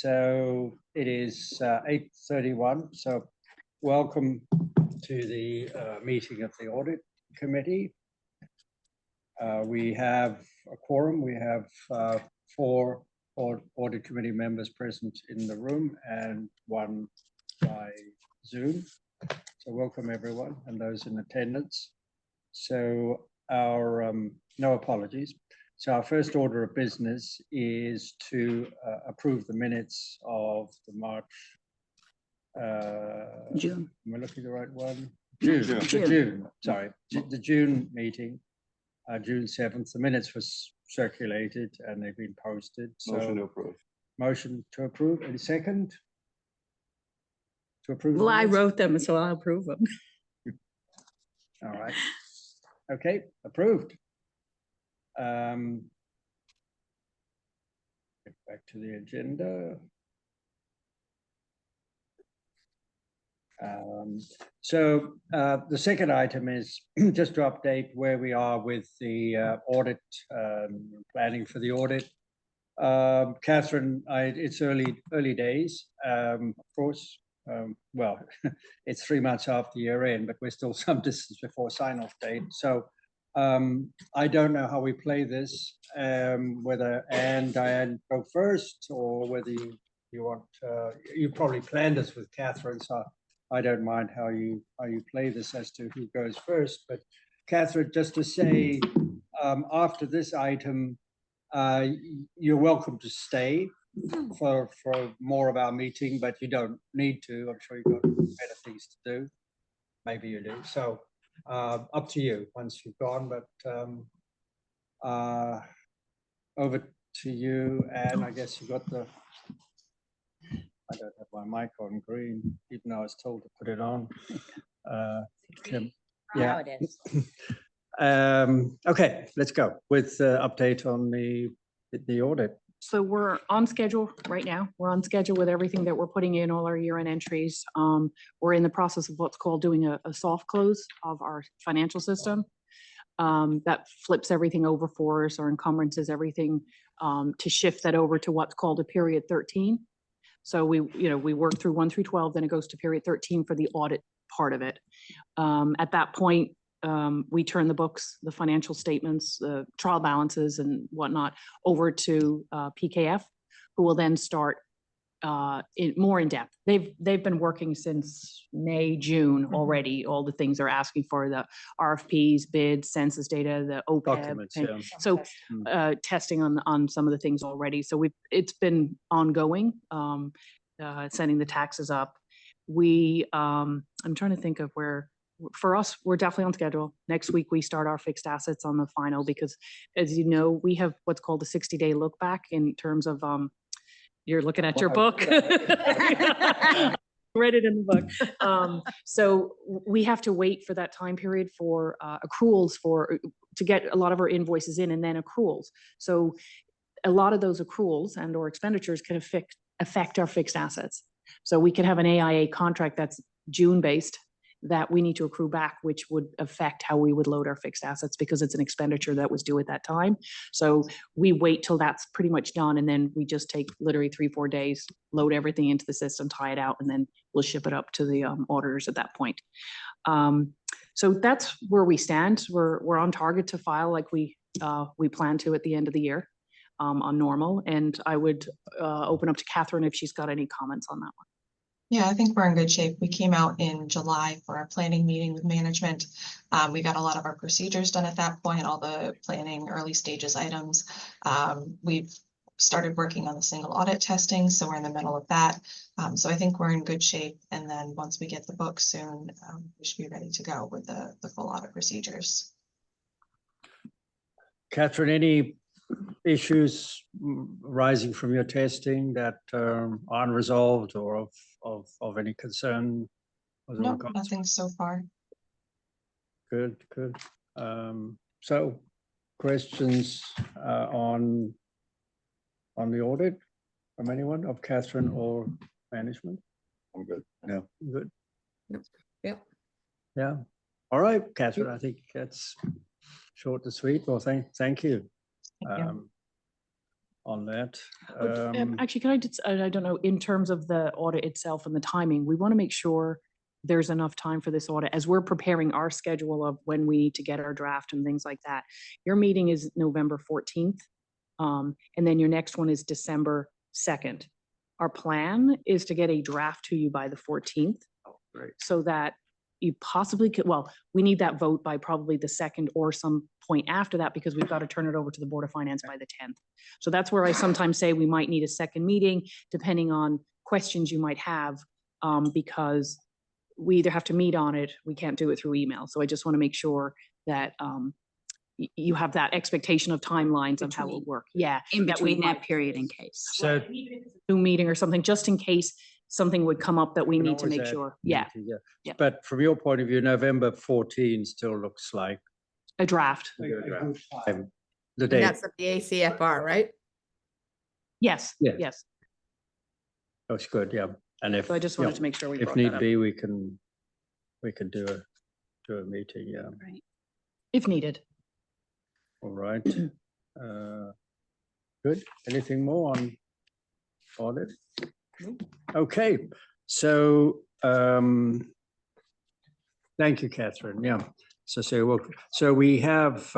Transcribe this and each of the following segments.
So it is 8:31. So welcome to the meeting of the Audit Committee. We have a quorum. We have 4 Audit Committee members present in the room and 1 by Zoom. So welcome everyone and those in attendance. So our, no apologies. So our first order of business is to approve the minutes of the March, June. am I looking at the right one? June, sorry, the June meeting, June 7th. The minutes was circulated and they've been posted. So Motion to approve. Motion to approve. Any second? To approve? Well, I wrote them, so I'll approve them. All right. Okay, approved. Get back to the agenda. So the second item is just to update where we are with the audit, planning for the audit. Catherine, it's early days, of course. Well, it's 3 months after year end, but we're still some distance before sign-off date. So I don't know how we play this, whether Anne, Diane go first, or whether you want, you probably planned this with Catherine, so I don't mind how you play this as to who goes first. But Catherine, just to say, after this item, you're welcome to stay for more of our meeting, but you don't need to. I'm sure you've got better things to do. Maybe you do. So up to you once you've gone, but over to you. And I guess you got the, I don't have my mic on green, even though I was told to put it on. Kim. Yeah. Now it is. Okay, let's go with update on the audit. So we're on schedule right now. We're on schedule with everything that we're putting in, all our year-end entries. We're in the process of what's called doing a soft close of our financial system. That flips everything over for us, or encumbrances everything, to shift that over to what's called a period 13. So we work through 1 through 12, then it goes to period 13 for the audit part of it. At that point, we turn the books, the financial statements, the trial balances and whatnot over to PKF, who will then start more in depth. They've been working since May, June already. All the things they're asking for, the RFPs, bids, census data, the OPEB. Yeah. So testing on some of the things already. So it's been ongoing, sending the taxes up. I'm trying to think of where. For us, we're definitely on schedule. Next week, we start our fixed assets on the final, because as you know, we have what's called a 60-day look back in terms of, you're looking at your book. Read it in the book. So we have to wait for that time period for accruals to get a lot of our invoices in, and then accruals. So a lot of those accruals and or expenditures can affect our fixed assets. So we can have an AIA contract that's June based that we need to accrue back, which would affect how we would load our fixed assets, because it's an expenditure that was due at that time. So we wait till that's pretty much done, and then we just take literally 3-4 days, load everything into the system, tie it out, and then we'll ship it up to the auditors at that point. So that's where we stand. We're on target to file like we plan to at the end of the year on normal. And I would open up to Catherine if she's got any comments on that one. Yeah, I think we're in good shape. We came out in July for our planning meeting with management. We got a lot of our procedures done at that point, all the planning early stages items. We've started working on the single audit testing, so we're in the middle of that. So I think we're in good shape. And then once we get the book soon, we should be ready to go with the full audit procedures. Catherine, any issues rising from your testing that are unresolved or of any concern? No, nothing so far. Good. So questions on the audit from anyone, of Catherine or management? I'm good. No. Good. Yep. Yeah. All right, Catherine, I think that's short and sweet. Well, thank you. Thank you. on that. Actually, can I just, I don't know, in terms of the audit itself and the timing, we want to make sure there's enough time for this audit as we're preparing our schedule of when we need to get our draft and things like that. Your meeting is November 14th. And then your next one is December 2nd. Our plan is to get a draft to you by the 14th. Great. So that you possibly could, well, we need that vote by probably the 2nd or some point after that, because we've got to turn it over to the Board of Finance by the 10th. So that's where I sometimes say we might need a second meeting, depending on questions you might have, because we either have to meet on it, we can't do it through email. So I just want to make sure that you have that expectation of timelines of how it will work. Yeah. In that we between that might- period in case. So Zoom meeting or something, just in case something would come up that we can need to always make add sure. Yeah, meeting, Yeah. But from your point of view, November 14 still looks like a draft. a good time. The And date. that's at the ACFR, right? Yes, Yes. yes. Looks good, yeah. And if, So I just wanted to make sure we if brought need that up. be, we can do a meeting, yeah. Right. If needed. All right. Good. Anything more on audit? Okay, so thank you, Catherine. Yeah. So we have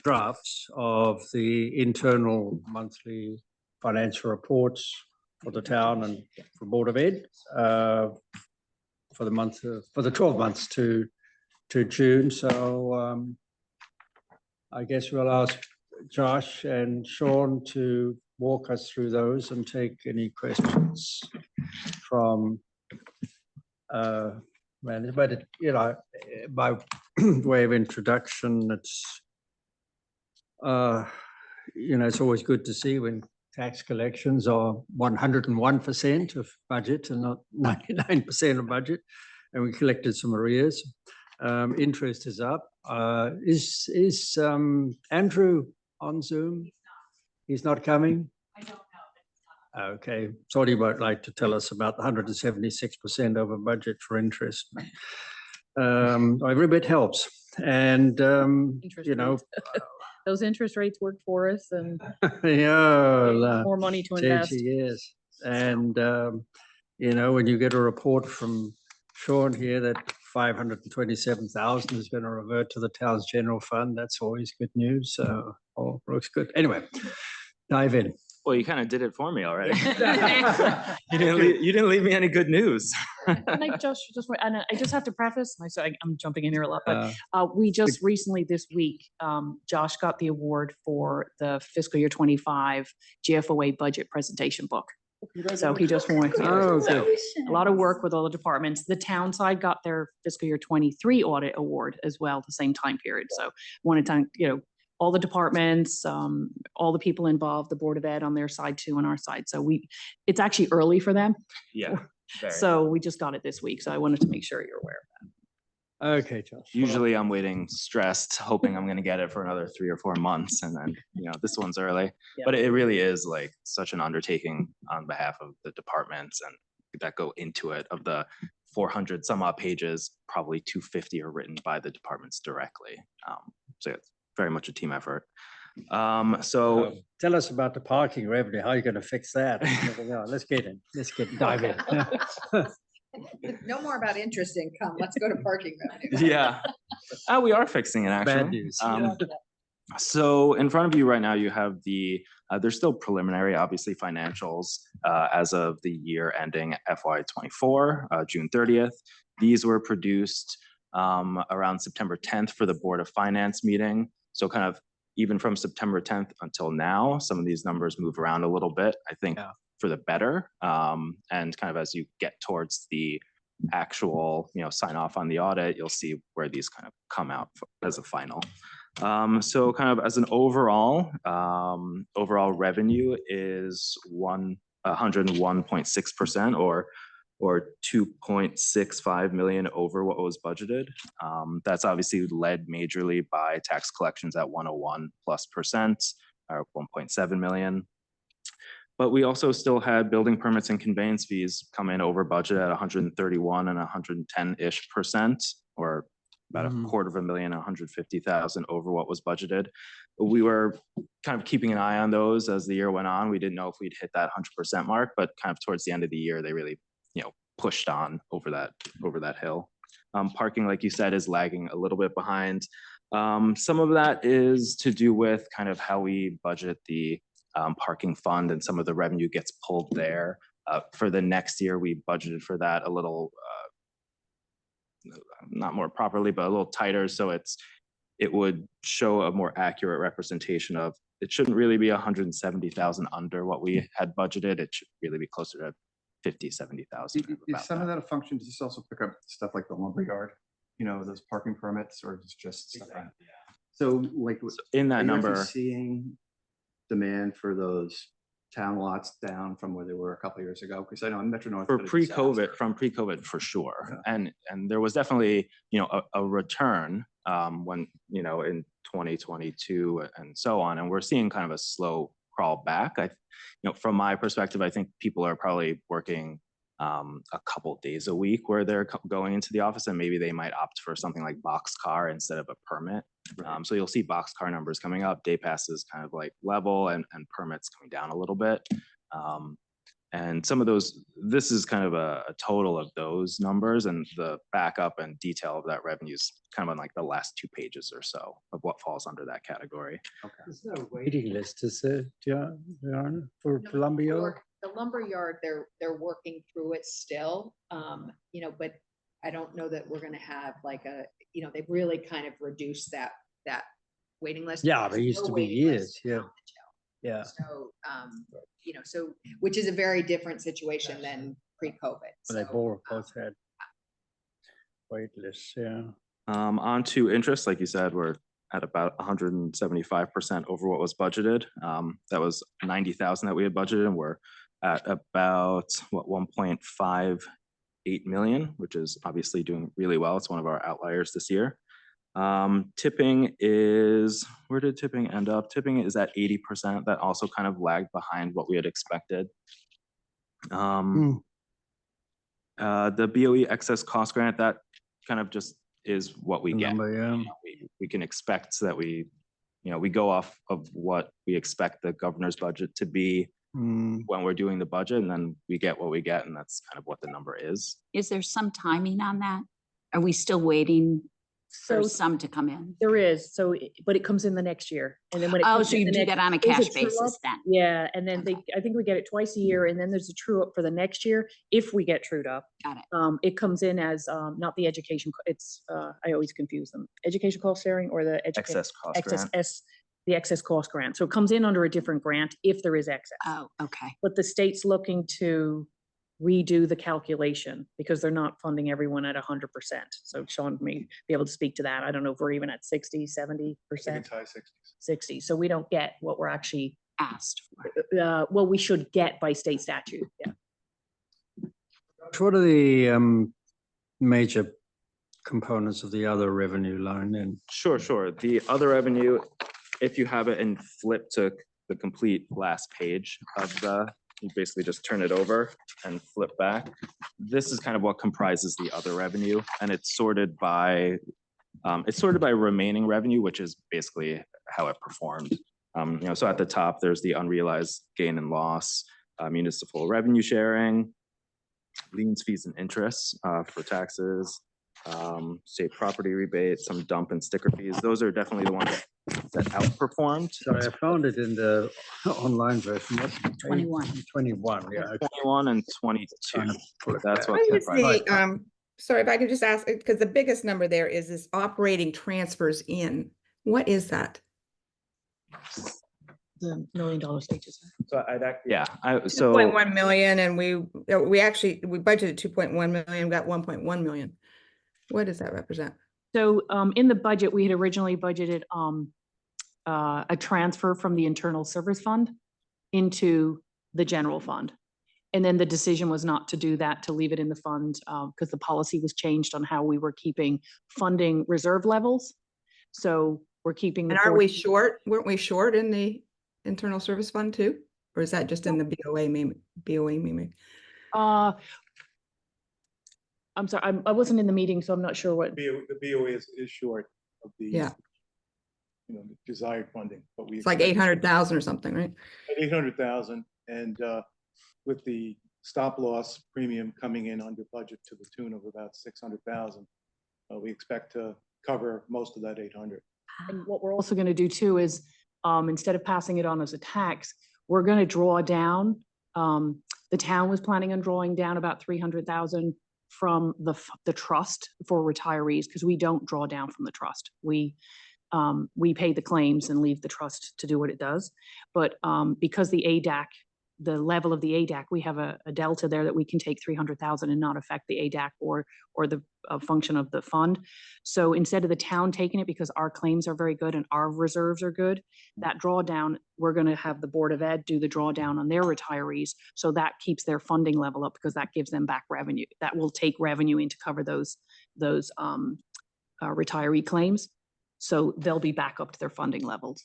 drafts of the internal monthly financial reports for the town and for Board of Ed for the 12 months to June. So I guess we'll ask Josh and Sean to walk us through those and take any questions from but you know, by way of introduction, it's you know, it's always good to see when tax collections are 101% of budget and not 99% of budget, and we collected some arrears. Interest is up. Is Andrew on Zoom? He's not coming? I don't know. Okay, thought he might like to tell us about the 176% over budget for interest. Every bit helps. And, Interest you know, rates. Those interest rates work for us and yeah, more money to invest. yes. And, you know, when you get a report from Sean here that 527,000 is going to revert to the town's general fund, that's always good news. So all looks good. Anyway, dive in. Well, you kind of did it for me already. You didn't leave me any good news. And I just have to preface, I'm jumping in here a lot, but we just recently this week, Josh got the award for the fiscal year 25 GFOA budget presentation book. So he just won. Oh, So good. a lot of work with all the departments. The town side got their fiscal year 23 audit award as well, the same time period. So wanted to, you know, all the departments, all the people involved, the Board of Ed on their side too, on our side. So it's actually early for them. Yeah. Very. So we just got it this week. So I wanted to make sure you're aware of that. Okay, Josh. Usually I'm waiting stressed, hoping I'm going to get it for another 3 or 4 months. And then, you know, this one's early, but it really is like such an undertaking on behalf of the departments and that go into it. Of the 400 some odd pages, probably 250 are written by the departments directly. So it's very much a team effort. So tell us about the parking revenue. How are you going to fix that? Let's get in. Dive in. No more about interest income. Let's go to parking revenue. yeah, we are fixing it actually. Bad news. So in front of you right now, you have the, there's still preliminary, obviously, financials as of the year ending FY24, June 30th. These were produced around September 10th for the Board of Finance meeting. So kind of even from September 10th until now, some of these numbers move around a little bit, I think for the better. And kind of as you get towards the actual, you know, sign off on the audit, you'll see where these kind of come out as a final. So kind of as an overall revenue is 101.6% or 2.65 million over what was budgeted. That's obviously led majorly by tax collections at 101+%, or 1.7 million. But we also still had building permits and conveyance fees come in over budget at 131 and 110-ish%, or about $250,000, 150,000 over what was budgeted. we were kind of keeping an eye on those as the year went on. We didn't know if we'd hit that 100% mark, but kind of towards the end of the year, they really, pushed on over that hill. Parking, like you said, is lagging a little bit behind. Some of that is to do with kind of how we budget the parking fund, and some of the revenue gets pulled there. For the next year, we budgeted for that a little, not more properly, but a little tighter. So it would show a more accurate representation of, it shouldn't really be 170,000 under what we had budgeted. It should really be closer to 50, 70,000. Is some of that a function? Does this also pick up stuff like the lumberyard? Those parking permits, or just stuff like that? So like In are that you actually number, seeing demand for those town lots down from where they were a couple of years ago? Because I know in Metro North for been a pre-COVID, disaster. from pre-COVID for sure. Yeah. And there was definitely, a return when, in 2022 and so on. And we're seeing kind of a slow crawl back. From my perspective, I think people are probably working a couple days a week where they're going into the office, and maybe they might opt for something like boxcar instead of a permit. So you'll see boxcar numbers coming up, day passes kind of like level, and permits coming down a little bit. And some of those, this is kind of a total of those numbers, and the backup and detail of that revenue is kind of on like the last 2 pages or so of what falls under that category. There's no waiting list, is there, Diana, for No, lumberyard? The lumberyard, they're working through it still, but I don't know that we're gonna have like they've really kind of reduced that waiting list. Yeah, There's there used no to be waiting list years, yeah. on the Yeah. So, which is a very different situation than pre-COVID. They So, both had wait lists, yeah. On to interest, like you said, we're at about 175% over what was budgeted. That was 90,000 that we had budgeted, and we're at about 1.58 million, which is obviously doing really well. It's one of our outliers this year. Tipping is, where did tipping end up? Tipping is at 80%. That also kind of lagged behind what we had expected. The BOE excess cost grant, that kind of just is what we get. Number, yeah. We can expect that we go off of what we expect the governor's budget to be when we're doing the budget, and then we get what we get, and that's kind of what the number is. Is there some timing on that? Are we still waiting for So some to come in? there is, but it comes in the next year. And then when it Oh, comes so in you the do next- that on a there's cash true up. basis then? Yeah, and then I think we get it twice a year, and then there's a true up for the next year, if we get trued up. Got it. It comes in as, not the education, it's, I always confuse them, education cost sharing or the education. Excess cost grant. The excess cost grant. So it comes in under a different grant if there is excess. Oh, okay. But the state's looking to redo the calculation because they're not funding everyone at 100%. So Sean may be able to speak to that. I don't know if we're even at 60, 70%, 60. So we don't get what we're actually Asked for. well, we should get by state statute. Yeah. What are the major components of the other revenue line then? Sure. The other revenue, if you have it and flip to the complete last page of you basically just turn it over and flip back. This is kind of what comprises the other revenue, and it's sorted by remaining revenue, which is basically how it performed. So at the top, there's the unrealized gain and loss, municipal revenue sharing, liens, fees, and interests for taxes, state property rebates, some dump and sticker fees. Those are definitely the ones that outperformed. Sorry, I found it in the online version. What's the page? 21. 21, yeah. 21 and 22. Trying to pull it That's back. what What is comprises. the, sorry, if I could just ask, because the biggest number there is this operating transfers in. What is that? The $1 million stages. So Yeah, So 2.1 million, and we budgeted 2.1 million, got 1.1 million. What does that represent? So in the budget, we had originally budgeted a transfer from the internal service fund into the general fund. And then the decision was not to do that, to leave it in the fund because the policy was changed on how we were keeping funding reserve levels. So we're keeping. And aren't we short? Weren't we short in the internal service fund too? Or is that just in the BOA maybe? I'm sorry, I wasn't in the meeting, so I'm not sure what. The BOA is short of the. Yeah. the desired funding, but we. It's like 800,000 or something, right? 800,000, and with the stop loss premium coming in under budget to the tune of about 600,000, we expect to cover most of that 800. And what we're also going to do too is, instead of passing it on as a tax, we're going to draw down. The town was planning on drawing down about 300,000 from the trust for retirees, because we don't draw down from the trust. We pay the claims and leave the trust to do what it does. But because the ADAC, the level of the ADAC, we have a delta there that we can take 300,000 and not affect the ADAC or the function of the fund. So instead of the town taking it, because our claims are very good and our reserves are good, that drawdown, we're going to have the Board of Ed do the drawdown on their retirees. So that keeps their funding level up, because that gives them back revenue. That will take revenue in to cover those retiree claims. So they'll be back up to their funding levels.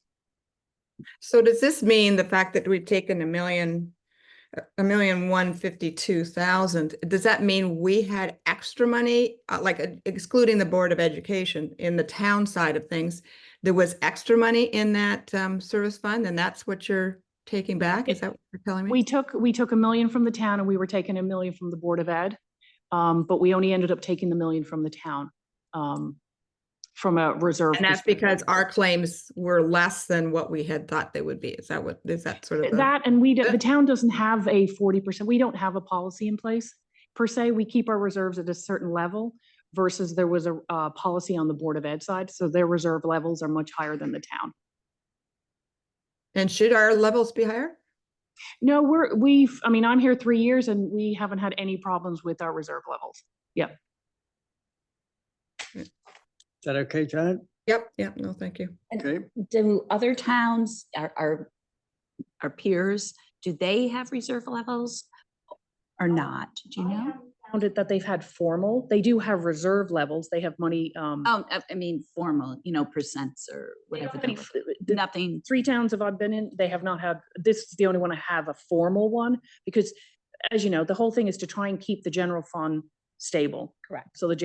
So does this mean the fact that we've taken $1,152,000, does that mean we had extra money, excluding the Board of Education in the town side of things, there was extra money in that service fund, and that's what you're taking back? Is that what you're telling me? We took $1 million from the town, and we were taking $1 million from the Board of Ed. But we only ended up taking the $1 million from the town. From a reserve. And that's because our claims were less than what we had thought they would be. Is that sort of that? And the town doesn't have a 40%. We don't have a policy in place per se. We keep our reserves at a certain level, versus there was a policy on the Board of Ed side. So their reserve levels are much higher than the town. And should our levels be higher? No, I'm here 3 years and we haven't had any problems with our reserve levels. Yep. Is that okay, Janet? Yep. No, thank you. Okay. Do other towns, our peers, do they have reserve levels or not? Do you know? Found it that they've had formal. They do have reserve levels. They have money. Oh, I mean, formal, percents or whatever. Nothing. 3 towns have been in. They have not had. This is the only one I have a formal one, because, as you know, the whole thing is to try and keep the general fund stable. Correct. So the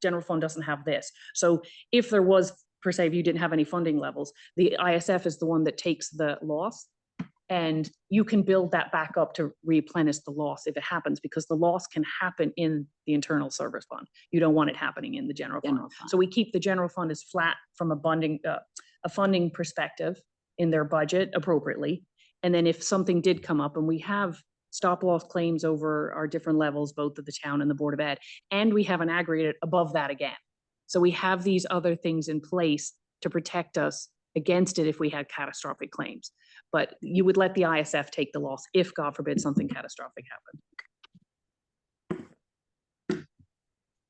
general fund doesn't have this. So if there was, per se, if you didn't have any funding levels, the ISF is the one that takes the loss, and you can build that back up to replenish the loss if it happens, because the loss can happen in the internal service fund. You don't want it happening in the general fund. So we keep the general fund as flat from a funding perspective in their budget appropriately. And then if something did come up, and we have stop loss claims over our different levels, both of the town and the Board of Ed, and we have an aggregate above that again. So we have these other things in place to protect us against it if we had catastrophic claims. But you would let the ISF take the loss if, God forbid, something catastrophic happened.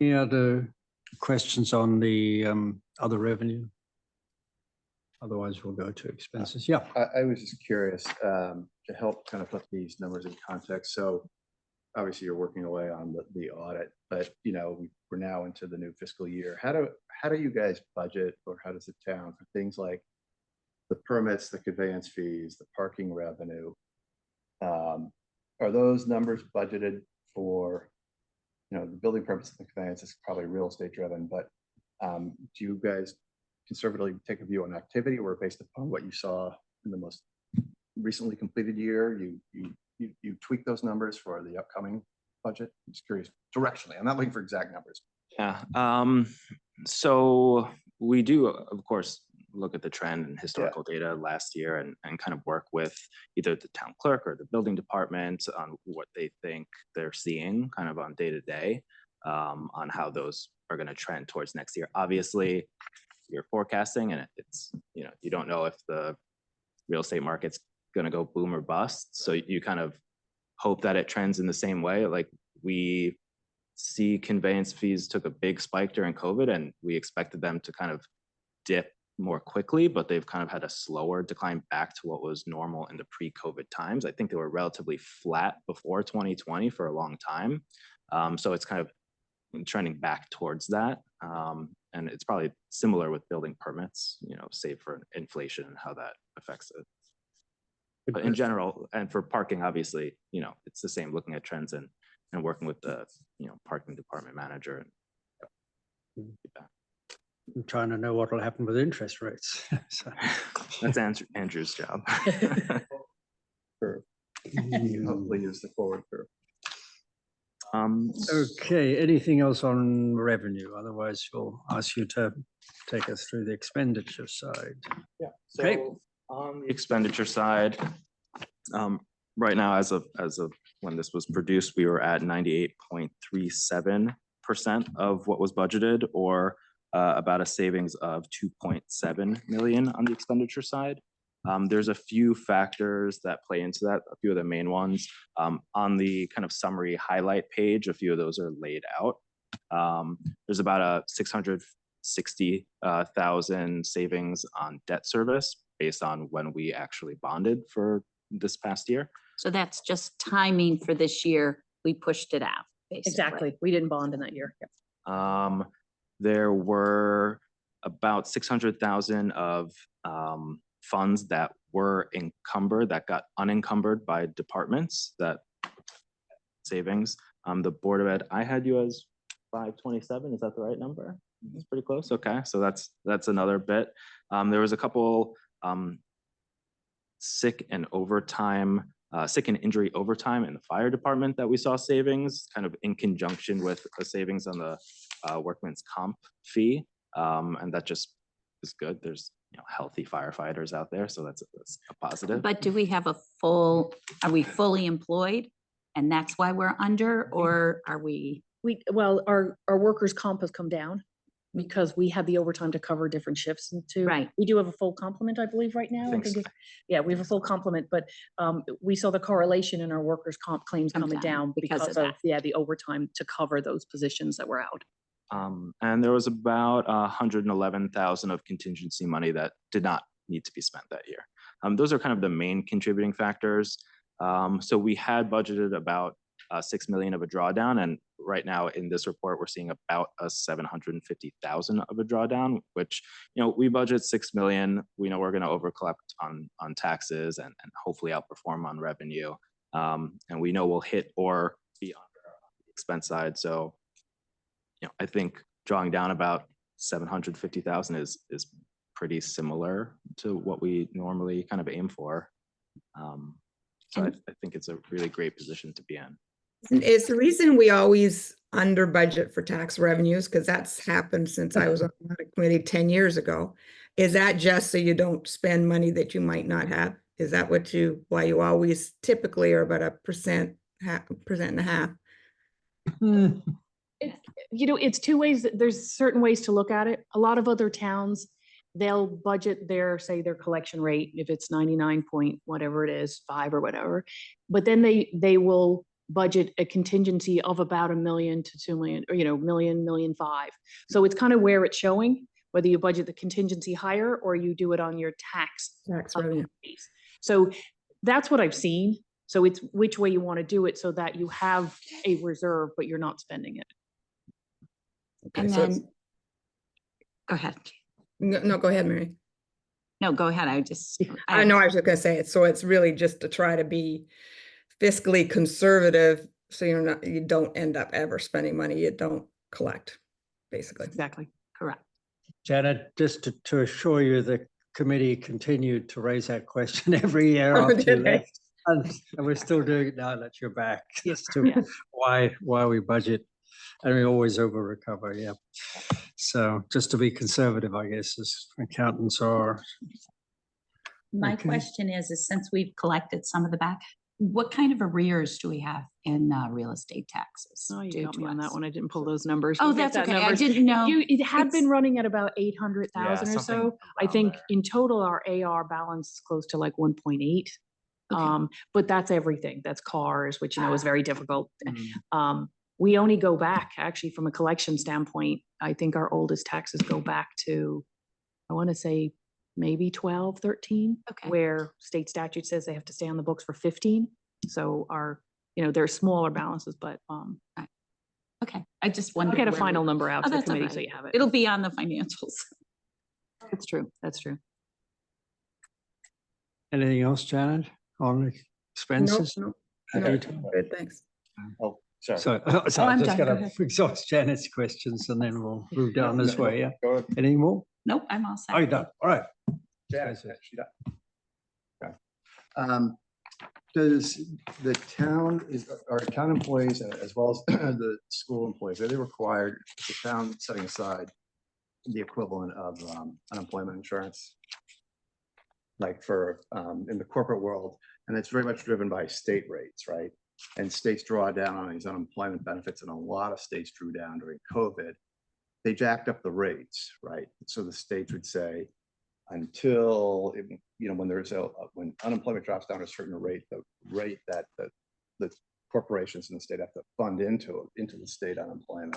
Any other questions on the other revenue? Otherwise, we'll go to expenses. Yeah. I was just curious to help kind of put these numbers in context. So obviously you're working away on the audit, but we're now into the new fiscal year. How do you guys budget, or how does the town, for things like the permits, the conveyance fees, the parking revenue? Are those numbers budgeted for, the building permits and the conveyance is probably real estate driven, but do you guys conservatively take a view on activity, or based upon what you saw in the most recently completed year, you tweak those numbers for the upcoming budget? I'm just curious directionally. I'm not looking for exact numbers. Yeah. So we do, of course, look at the trend and historical data last year and kind of work with either the town clerk or the building department on what they think they're seeing kind of on day to day, on how those are going to trend towards next year. Obviously, you're forecasting, and it's, you don't know if the real estate market's going to go boom or bust. So you kind of hope that it trends in the same way. Like, we see conveyance fees took a big spike during COVID, and we expected them to kind of dip more quickly, but they've kind of had a slower decline back to what was normal in the pre-COVID times. I think they were relatively flat before 2020 for a long time. So it's kind of trending back towards that. And it's probably similar with building permits, save for inflation and how that affects it. But in general, and for parking, obviously, it's the same, looking at trends and working with the, parking department manager. And, I'm trying to know what will happen with interest rates. So, That's Andrew's job. Curve. Hopefully use the forward curve. Okay, anything else on revenue? Otherwise, we'll ask you to take us through the expenditure side. Yeah. Okay. So on the expenditure side, right now, as of when this was produced, we were at 98.37% of what was budgeted, or about a savings of 2.7 million on the expenditure side. There's a few factors that play into that, a few of the main ones. On the kind of summary highlight page, a few of those are laid out. There's about a 660,000 savings on debt service based on when we actually bonded for this past year. So that's just timing for this year. We pushed it out, basically. Exactly. We didn't bond in that year. Yep. There were about 600,000 of funds that were encumbered, that got unencumbered by departments, that savings. The Board of Ed, I had you as 527, is that the right number? It's pretty close, okay, so that's another bit. There was a couple sick and injury overtime in the fire department that we saw savings, kind of in conjunction with the savings on the workman's comp fee, and that just is good. There's healthy firefighters out there, so that's a positive. But do we have are we fully employed? And that's why we're under, or are we? Well, our workers' comp has come down because we had the overtime to cover different shifts and Right. We do have a full complement, I believe, right now. Yeah, we have a full complement, but we saw the correlation in our workers' comp claims Come coming down because of that. the overtime to cover those positions that were out. And there was about 111,000 of contingency money that did not need to be spent that year. Those are kind of the main contributing factors. So we had budgeted about 6 million of a drawdown, and right now in this report we're seeing about a 750,000 of a drawdown, which we budget 6 million. We know we're going to overcollect on taxes and hopefully outperform on revenue, and we know we'll hit or be under on the expense side. So I think drawing down about 750,000 is pretty similar to what we normally kind of aim for. So I think it's a really great position to be in. It's the reason we always under budget for tax revenues, because that's happened since I was on the committee 10 years ago. Is that just so you don't spend money that you might not have? Is that why you always typically are about 1.5%? It's two ways. There's certain ways to look at it. A lot of other towns, they'll budget their collection rate, if it's 99 point whatever it is, 5 or whatever, but then they will budget a contingency of about $1 million to $2 million, or $1 million, $1.5 million. So it's kind of where it's showing whether you budget the contingency higher or you do it on your tax revenue. base. So that's what I've seen. So it's which way you want to do it so that you have a reserve, but you're not spending it. Okay, And so then, go ahead. no, go ahead, Mary. No, go ahead. I know I was just going to say it. So it's really just to try to be fiscally conservative, so you don't end up ever spending money you don't collect, basically. Exactly. Correct. Janet, just to assure you, the committee continued to raise that question every year Oh, after you did they? left. And we're still doing it now that you're back. Yes. As to why we budget, and we always over recover. Yeah. So just to be conservative, I guess, as accountants are. My Okay. question is since we've collected some of the back, what kind of arrears do we have in real estate taxes? Oh, you due got to me on that us? one. I didn't pull those numbers. Oh, We'll get that's that okay. I numbers. didn't know. It had been It's- running at about 800,000 or something so. I around think there. in total, our AR balance is close to like 1.8. Okay. But that's everything. That's cars, which is very difficult. Mm. We only go back, actually, from a collection standpoint. I think our oldest taxes go back to, I want to say, maybe 12, 13, Okay. where state statute says they have to stay on the books for 15. So our, they're smaller balances, but Okay. I just I'll wondered. get a where final we- number out Oh, to the that's all committee so right. you have it. It'll be on the financials. That's true. That's true. Anything else, Janet, on Nope, expenses? nope, Okay. nope. Good, thanks. Oh, Sorry. So, so I'm I'm just done. Go gonna ahead. exhaust Janet's questions and then we'll move down this No, way, yeah? go ahead. Any more? Nope, I'm all set. Are you done? All right. Janet, she done. Okay. Does the town, are town employees as well as the school employees, are they required, the town setting aside the equivalent of unemployment insurance? Like for, in the corporate world, and it's very much driven by state rates, right? And states draw down on these unemployment benefits, and a lot of states drew down during COVID. They jacked up the rates, right? So the states would say, until, when there's when unemployment drops down a certain rate, the rate that the corporations in the state have to fund into the state unemployment,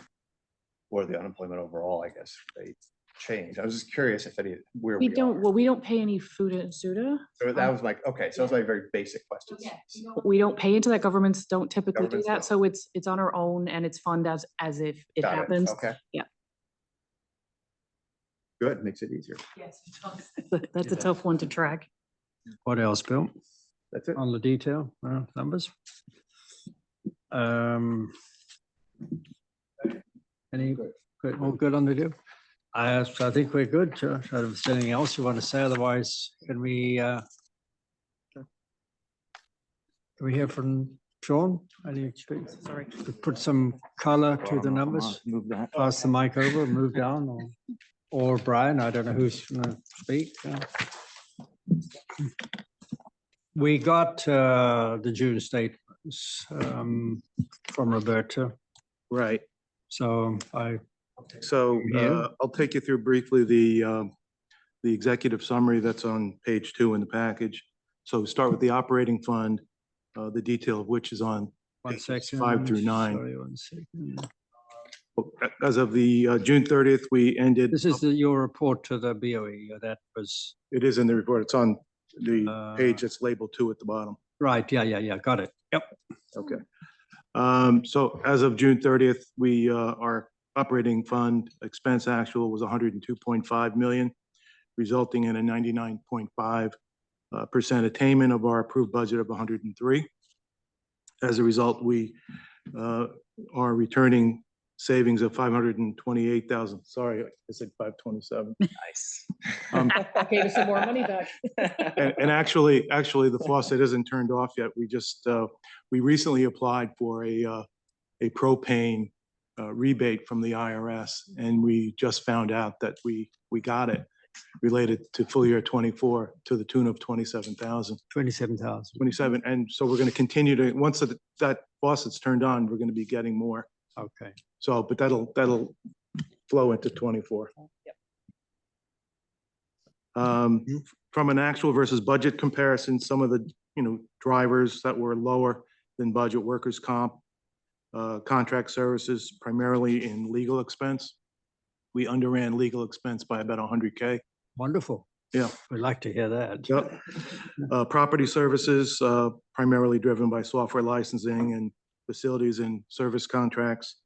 or the unemployment overall, I guess, they change. I was just curious if where We we don't, are. well, we don't pay any food and soda. So that was like, okay, so it's like very basic questions. We don't pay into that. Governments don't typically do Governments that. don't. So it's on our own and it's funded as if it Got it. happens. Okay. Yeah. Good, makes it easier. Yes. That's a tough one to track. What else, Bill? That's it. On the detail, numbers? Any, all good on the deal? So I think we're good. If there's anything else you want to say, otherwise, can we hear from Sean? Sorry. Put some color to the numbers, Move that. pass the mic over, move down, or Brian, I don't know who's gonna speak. We got the June statements from Roberta, Right. so So Yeah. I'll take you through briefly the executive summary that's on page 2 in the package. So start with the operating fund, the detail of which is on one pages second. 5 through 9. Sorry, 1 second. As of the June 30th, we ended. This is your report to the BOE, that was, It is in the report. It's on the page Uh, that's labeled 2 at the bottom. right, yeah, got it, yep. Okay. So as of June 30th, our operating fund expense actual was 102.5 million, resulting in a 99.5% attainment of our approved budget of 103. As a result, we are returning savings of 528,000. Sorry, I said 527. Nice. Gave us some more money back. And actually, the faucet isn't turned off yet. We recently applied for a propane rebate from the IRS, and we just found out that we got it related to full year 24 to the tune of 27,000. 27,000. 27, and so we're going to continue to, once that faucet's turned on, we're going to be getting more. Okay. So, but that'll flow into 24. From an actual versus budget comparison, some of the, drivers that were lower than budget: workers' comp, contract services, primarily in legal expense. We underran legal expense by about 100K. Wonderful. Yeah. We'd like to hear that. Yep. Property services, primarily driven by software licensing and facilities and service contracts.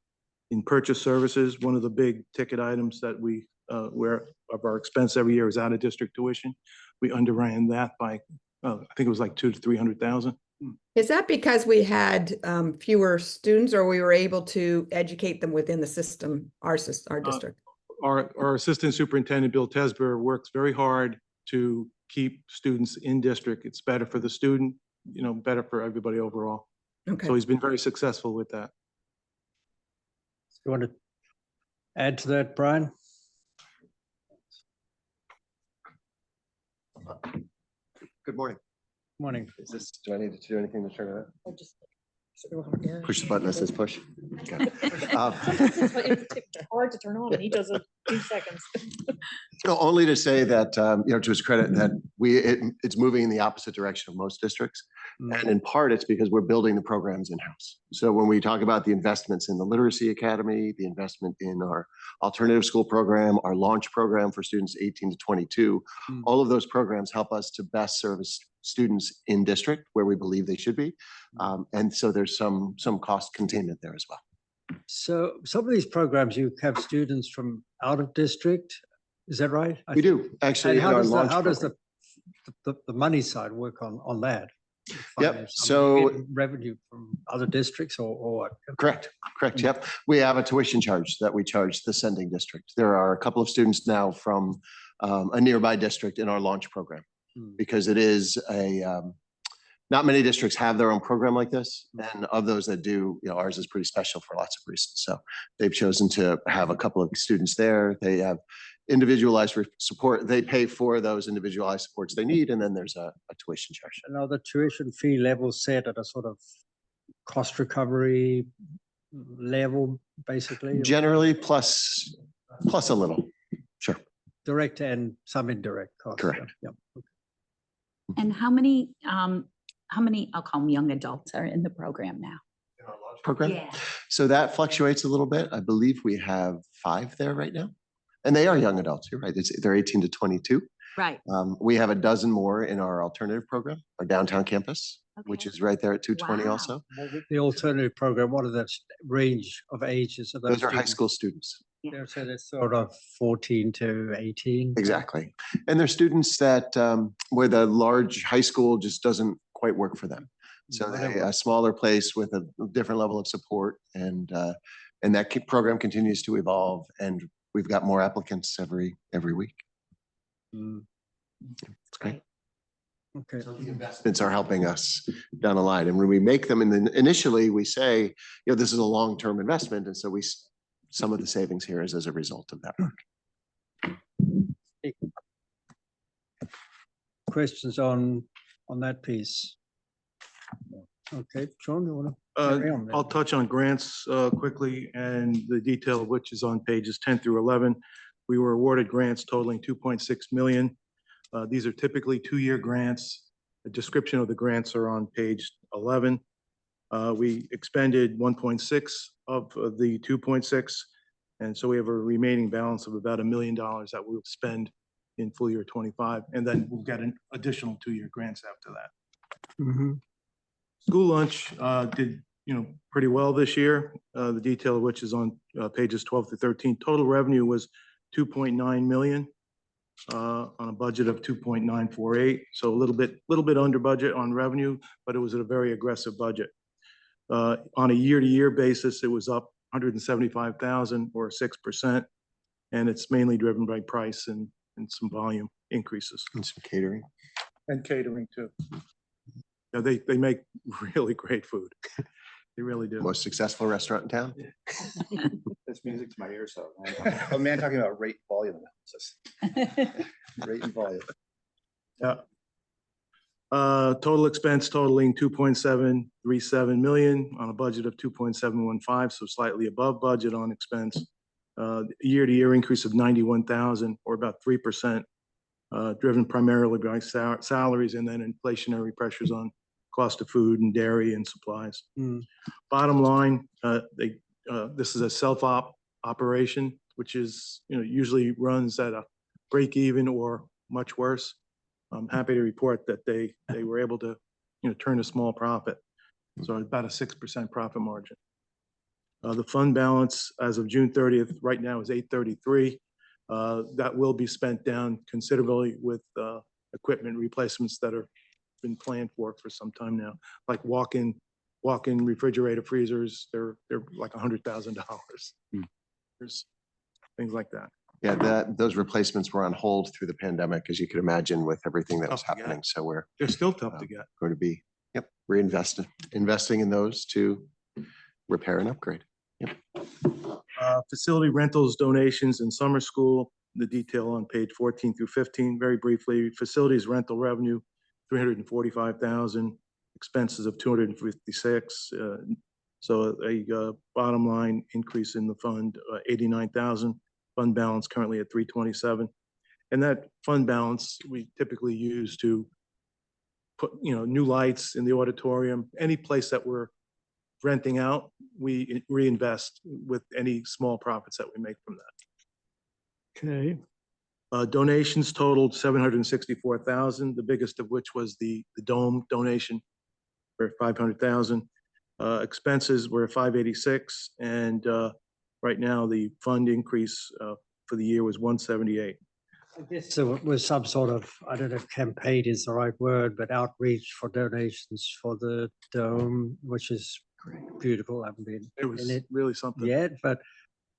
In purchase services, one of the big ticket items that we, where of our expense every year is out of district tuition. We underran that by, I think it was like 200,000 to 300,000. Is that because we had fewer students, or we were able to educate them within the system, our district? Our assistant superintendent, Bill Tesber, works very hard to keep students in district. It's better for the student, better for everybody overall. Okay. So he's been very successful with that. You want to add to that, Brian? Good morning. Morning. Do I need to do anything to turn it on? Push the button that says push. Okay. It's hard to turn on and he does it in 2 seconds. No, only to say that, to his credit, that it's moving in the opposite direction of most districts. And in part, it's because we're building the programs in-house. So when we talk about the investments in the Literacy Academy, the investment in our alternative school program, our launch program for students 18 to 22, all of those programs help us to best service students in district where we believe they should be. And so there's some cost containment there as well. So some of these programs, you have students from out of district, is that right? We do, actually. And in our launch how does program. the money side work on that? Finance? I mean, so- getting revenue from other districts or what? Correct, yep. We have a tuition charge that we charge the sending district. There are a couple of students now from a nearby district in our launch program because it is not many districts have their own program like this. And of those that do, ours is pretty special for lots of reasons. So they've chosen to have a couple of students there. They have individualized support. They pay for those individualized supports they need. And then there's a tuition charge. And are the tuition fee levels set at a sort of cost recovery level, basically? Generally plus a little, sure. Direct and some indirect costs. Correct. Yeah. And how many, I'll call them young adults are in the program now? Program. So that fluctuates a little bit. I believe we have 5 there right now. And they are young adults. You're right. They're 18 to 22. Right. We have a dozen more in our alternative program, our downtown campus, which Okay. is right there at 220 Wow. also. Well, with the alternative program, what are the range of ages of Those are high students? school students. Yeah, so that's sort of 14 to 18. Exactly. And they're students that where the large high school just doesn't quite work for them. So a smaller place with a different level of support and that program continues to evolve and we've got more applicants every week. It's great. Okay. So the investments are helping us down the line. And when we make them, and then initially we say, this is a long-term investment. And so some of the savings here is as a result of that work. Questions on that piece? Okay, Sean, you want to carry on? I'll touch on grants quickly and the detail of which is on pages 10 through 11. We were awarded grants totaling 2.6 million. These are typically 2-year grants. The description of the grants are on page 11. We expended 1.6 of the 2.6. And so we have a remaining balance of about $1 million that we'll spend in full year 25. And then we'll get an additional 2-year grants after that. Mhm. School lunch did, pretty well this year. The detail of which is on pages 12 to 13. Total revenue was 2.9 million on a budget of 2.948. So a little bit under budget on revenue, but it was at a very aggressive budget. On a year-to-year basis, it was up 175,000 or 6%, and it's mainly driven by price and some volume increases. And some catering. And catering too. Yeah, they make really great food. They really do. Most successful restaurant in town. That's music to my ears, though. A man talking about rate volume analysis. Rate and volume. Yeah. Total expense totaling 2.737 million on a budget of 2.715, so slightly above budget on expense. Year-to-year increase of 91,000 or about 3%, driven primarily by salaries and then inflationary pressures on cost of food and dairy and supplies. Bottom line, this is a self-op operation, which is usually runs at a break even or much worse. I'm happy to report that they were able to turn a small profit, so about a 6% profit margin. The fund balance as of June 30th right now is 833. That will be spent down considerably with equipment replacements that are been planned for some time now, like walk-in refrigerator freezers. They're like $100,000. There's things like that. Yeah, those replacements were on hold through the pandemic, as you could imagine, with everything that was Tough to get. happening. So They're still tough to get. going to be, investing in those to repair and upgrade. Facility rentals, donations, and summer school, the detail on page 14 through 15. Very briefly, facilities rental revenue, 345,000, expenses of 256. So a bottom line increase in the fund, 89,000. Fund balance currently at 327. And that fund balance we typically use to put, new lights in the auditorium, any place that we're renting out, we reinvest with any small profits that we make from that. Okay. Donations totaled 764,000, the biggest of which was the dome donation for 500,000. Expenses were 586, and right now the fund increase for the year was 178. I guess there was some sort of, I don't know if campaign is the right word, but outreach for donations for the dome, which is beautiful. I haven't been It was in it really something. yet, but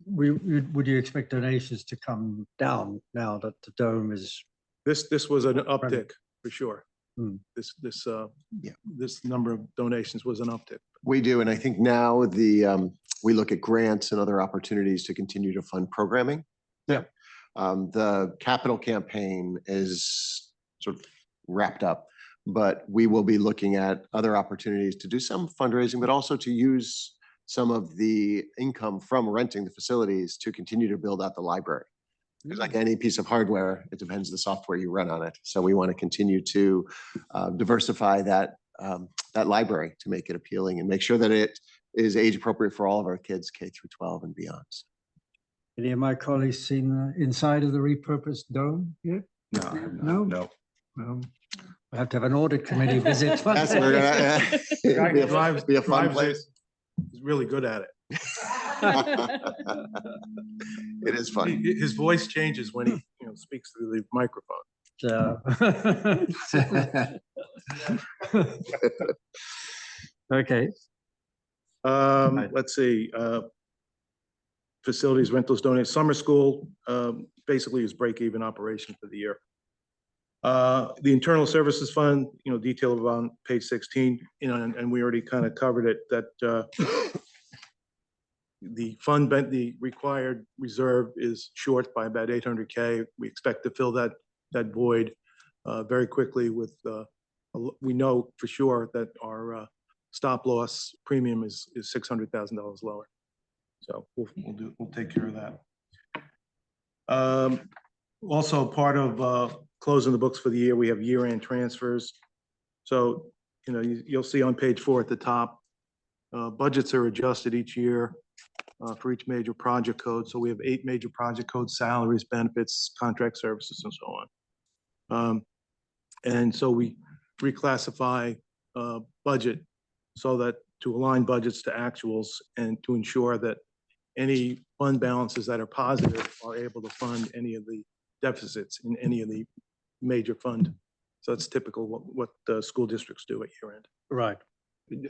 would you expect donations to come down now that the dome is? This was an uptick for sure. Hmm. This number of donations was an uptick. We do, and I think now we look at grants and other opportunities to continue to fund programming. Yeah. The capital campaign is sort of wrapped up, but we will be looking at other opportunities to do some fundraising, but also to use some of the income from renting the facilities to continue to build out the library. Because like any piece of hardware, it depends the software you run on it. So we want to continue to diversify that library to make it appealing and make sure that it is age appropriate for all of our kids, K through 12 and beyond. Any of my colleagues seen the inside of the repurposed dome yet? No, I have No? not. No. Well, I have to have an audit committee visit. That's we're gonna Guy be who be a fun drives place. it is really good at it. It is fun. His voice changes when he, speaks through the microphone. So. Okay. Let's see, facilities, rentals, donated, summer school, basically is break-even operation for the year. The internal services fund, detailed on page 16, and we already kind of covered it, that the required reserve is short by about 800K. We expect to fill that void very quickly with, we know for sure that our stop loss premium is $600,000 lower. So we'll take care of that. Also part of closing the books for the year, we have year-end transfers. So, you'll see on page 4 at the top, budgets are adjusted each year for each major project code. So we have 8 major project codes: salaries, benefits, contract services, and so on. And so we reclassify budget so that to align budgets to actuals and to ensure that any fund balances that are positive are able to fund any of the deficits in any of the major fund. So that's typical what the school districts do at year end. Right.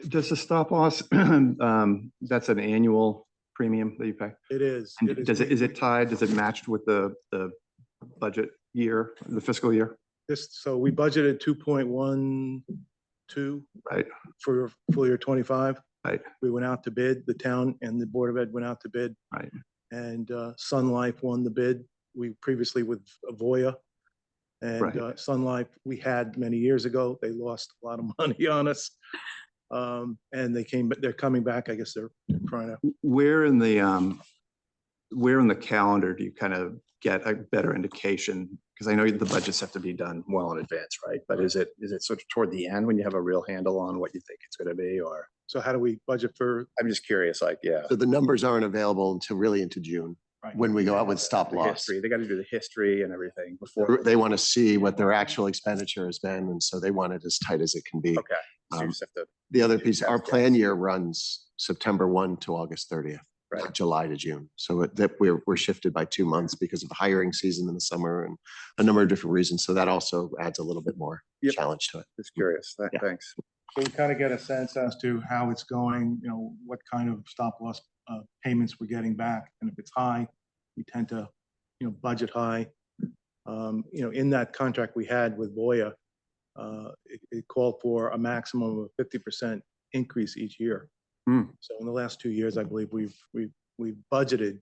Does the stop loss, that's an annual premium that you pay? It is. And is it tied, is it matched with the budget year, the fiscal year? So we budgeted 2.12 Right. for full year 25. Right. We went out to bid, the town and the Board of Ed went out to bid. Right. And Sun Life won the bid. We previously with Avoya. And Right. Sun Life, we had many years ago. They lost a lot of money on us. And they're coming back. I guess they're trying to. Where in the calendar do you kind of get a better indication? Because I know the budgets have to be done well in advance, right? But is it sort of toward the end when you have a real handle on what you think it's going to be, or? So how do we budget for? I'm just curious, yeah. So the numbers aren't available until really into June, Right. when we go out with stop The loss. history, they got to do the history and everything before. They want to see what their actual expenditure has been, and so they want it as tight as it can be. Okay. So you just have to. The other piece, our Yeah. plan year runs September 1 to August 30th, Right. not July to June. So we're shifted by 2 months because of the hiring season in the summer and a number of different reasons. So that also adds a little bit more Yep. challenge to it. Just curious. Yeah. Thanks. So we kind of get a sense as to how it's going, what kind of stop loss payments we're getting back. And if it's high, we tend to, budget high. In that contract we had with Voya, it called for a maximum of 50% increase each year. Hmm. So in the last 2 years, I believe we've budgeted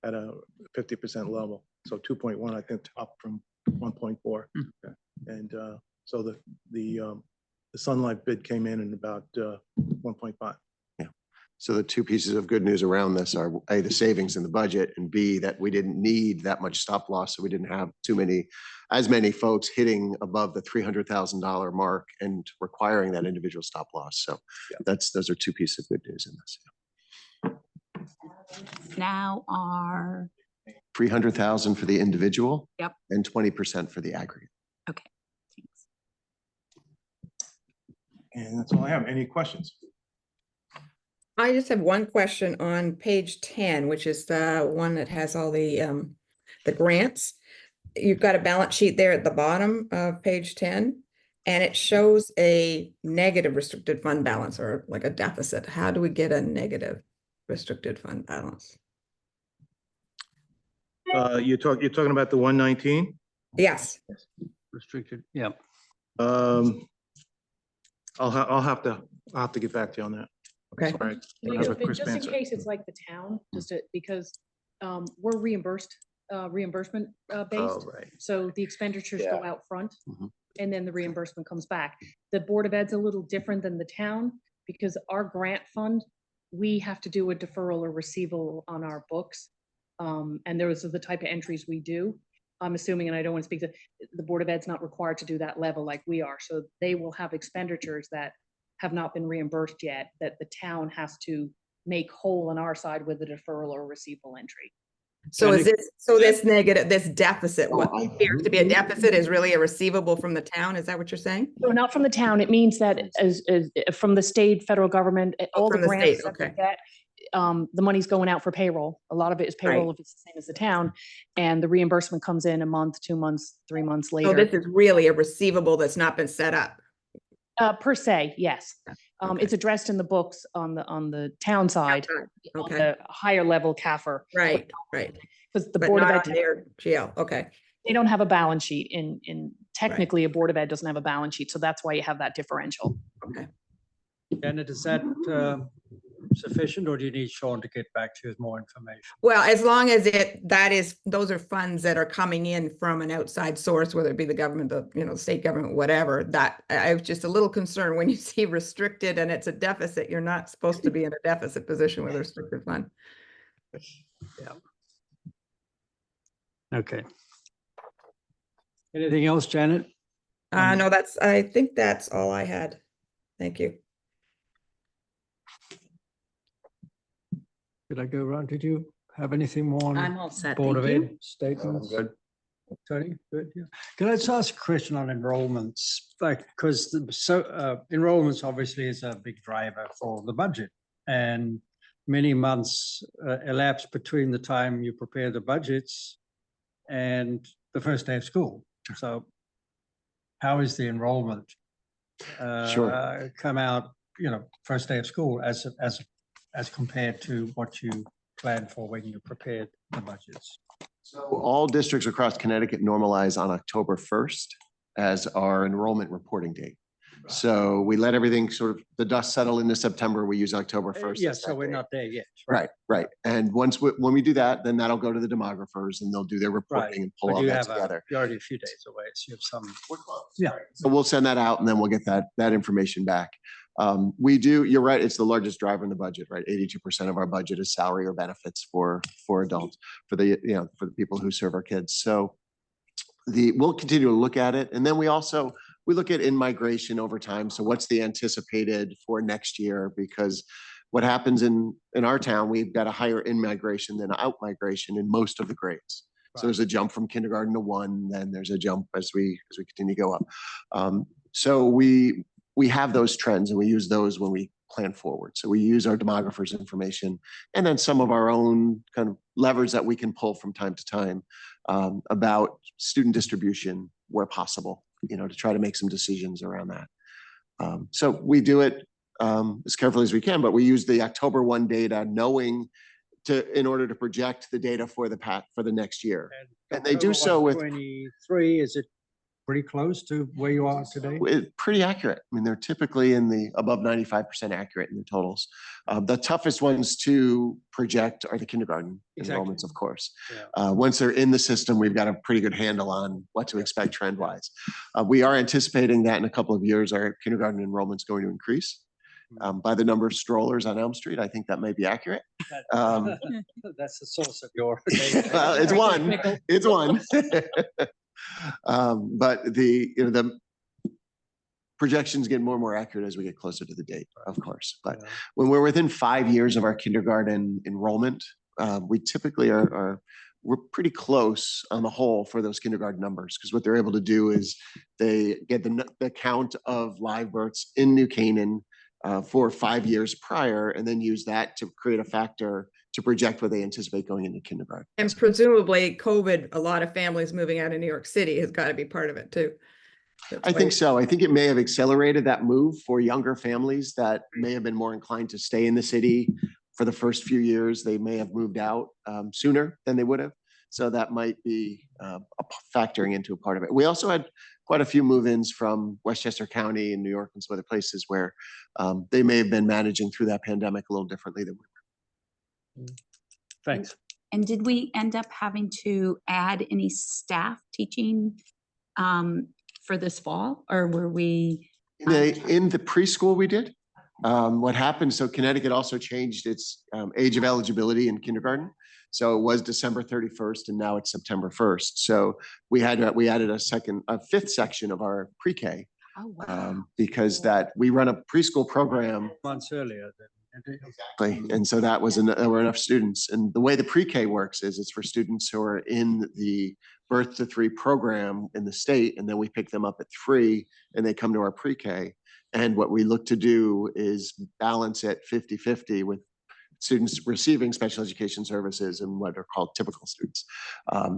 at a 50% level. So 2.1, I think, up from 1.4. Okay. And so the Sun Life bid came in at about 1.5. So the two pieces of good news around this are A, the savings in the budget, and B, that we didn't need that much stop loss. So we didn't have as many folks hitting above the $300,000 mark and requiring that individual stop loss. So those are two pieces of good news in this. Now are, 300,000 for the individual. Yep. And 20% for the aggregate. okay. Thanks. And that's all I have. Any questions? I just have one question on page 10, which is the one that has all the grants. you've got a balance sheet there at the bottom of page 10, and it shows a negative restricted fund balance or like a deficit. How do we get a negative restricted fund balance? You're talking about the 119? Yes. Restricted, yeah. I'll have to get back to you on that. Okay. Sorry, I don't Because have a crisp just in answer. case it's like the town, because we're reimbursement Oh, based. right. So the expenditures go out front Mhm. and then the reimbursement comes back. The Board of Ed's a little different than the town because our grant fund, we have to do a deferral or receivable on our books. And those are the type of entries we do. I'm assuming, and I don't want to speak to, the Board of Ed's not required to do that level like we are. So they will have expenditures that have not been reimbursed yet, that the town has to make whole on our side with a deferral or receivable entry. So Can is it- this, so this negative, this deficit, what Oh, appears to be a deficit is really a receivable from the town? Is that what you're saying? So not from the town, it means that as from the state, federal government, all the from the grants state, that we okay. get, the money's going out for payroll. A lot of it is payroll Right. if it's the same as the town. And the reimbursement comes in a month, 2 months, 3 months So later. this is really a receivable that's not been set up. Per se, yes. Okay. It's addressed in the books on the town side, on Okay, the higher level CAFR. right, right. Because the But Board of not Ed, on their GL, okay. they don't have a balance sheet technically a Board of Ed doesn't have a balance sheet. So that's why you have that differential. Okay. Janet, is that sufficient, or do you need Sean to get back to you with more information? Well, as long as those are funds that are coming in from an outside source, whether it be the government, the state government, whatever, that I was just a little concerned when you see restricted and it's a deficit, you're not supposed to be in a deficit position with a restricted fund. Okay. Anything else, Janet? No, I think that's all I had. Thank you. Did I go around? Did you have anything more on I'm all set, Board of thank you. Ed statements? Good. Tony, good, yeah. Can I just ask a question on enrollments? Like, because enrollments obviously is a big driver for the budget, and many months elapse between the time you prepare the budgets and the first day of school. So how is the enrollment come out, first day of school as compared to what you planned for when you prepared the budgets? So all districts across Connecticut normalize on October 1st as our enrollment reporting date. So we let everything the dust settle into September. We use October 1st. Yes, so we're not there yet. Right. And when we do that, then that'll go to the demographers and they'll do their reporting and pull But all you that have together. you're already a few days away, so you have some. We're close. Yeah. So we'll send that out and then we'll get that information back. You're right, it's the largest driver in the budget, right? 82% of our budget is salary or benefits for adults, for the people who serve our kids. So we'll continue to look at it. And then we look at in-migration over time. So what's the anticipated for next year? Because what happens in our town, we've got a higher in-migration than out-migration in most of the grades. So there's a jump from kindergarten to 1, then there's a jump as we continue to go up. So we have those trends and we use those when we plan forward. So we use our demographers' information and then some of our own kind of levers that we can pull from time to time about student distribution where possible, to try to make some decisions around that. So we do it as carefully as we can, but we use the October 1 data in order to project the data for the next year. And they do so with 23, is it pretty close to where you are today? pretty accurate. I mean, they're typically in the above 95% accurate in the totals. The toughest ones to project are the kindergarten enrollments, of course. Yeah. Once they're in the system, we've got a pretty good handle on what to expect trend-wise. We are anticipating that in a couple of years, our kindergarten enrollment's going to increase. By the number of strollers on Elm Street, I think that may be accurate. That's the source of your. Well, it's one. It's one. But the projections get more and more accurate as we get closer to the date, of course. But when we're within 5 years of our kindergarten enrollment, we typically we're pretty close on the whole for those kindergarten numbers, because what they're able to do is they get the count of live births in New Canaan for 5 years prior, and then use that to create a factor to project what they anticipate going into kindergarten. And presumably COVID, a lot of families moving out of New York City has got to be part of it too. That's I why- think so. I think it may have accelerated that move for younger families that may have been more inclined to stay in the city for the first few years. They may have moved out sooner than they would have. So that might be factoring into a part of it. We also had quite a few move-ins from Westchester County and New York and some other places where they may have been managing through that pandemic a little differently than we were. Thanks. And did we end up having to add any staff teaching for this fall, or were we? In the preschool we did. What happened, so Connecticut also changed its age of eligibility in kindergarten. So it was December 31st and now it's September 1st. So we added a fifth section of our pre-K Oh, wow. because that we run a preschool program. Months earlier. Exactly. And so that was, there were enough students. And the way the pre-K works is it's for students who are in the birth to 3 program in the state. And then we pick them up at 3 and they come to our pre-K. And what we look to do is balance it 50-50 with students receiving special education services and what are called typical students.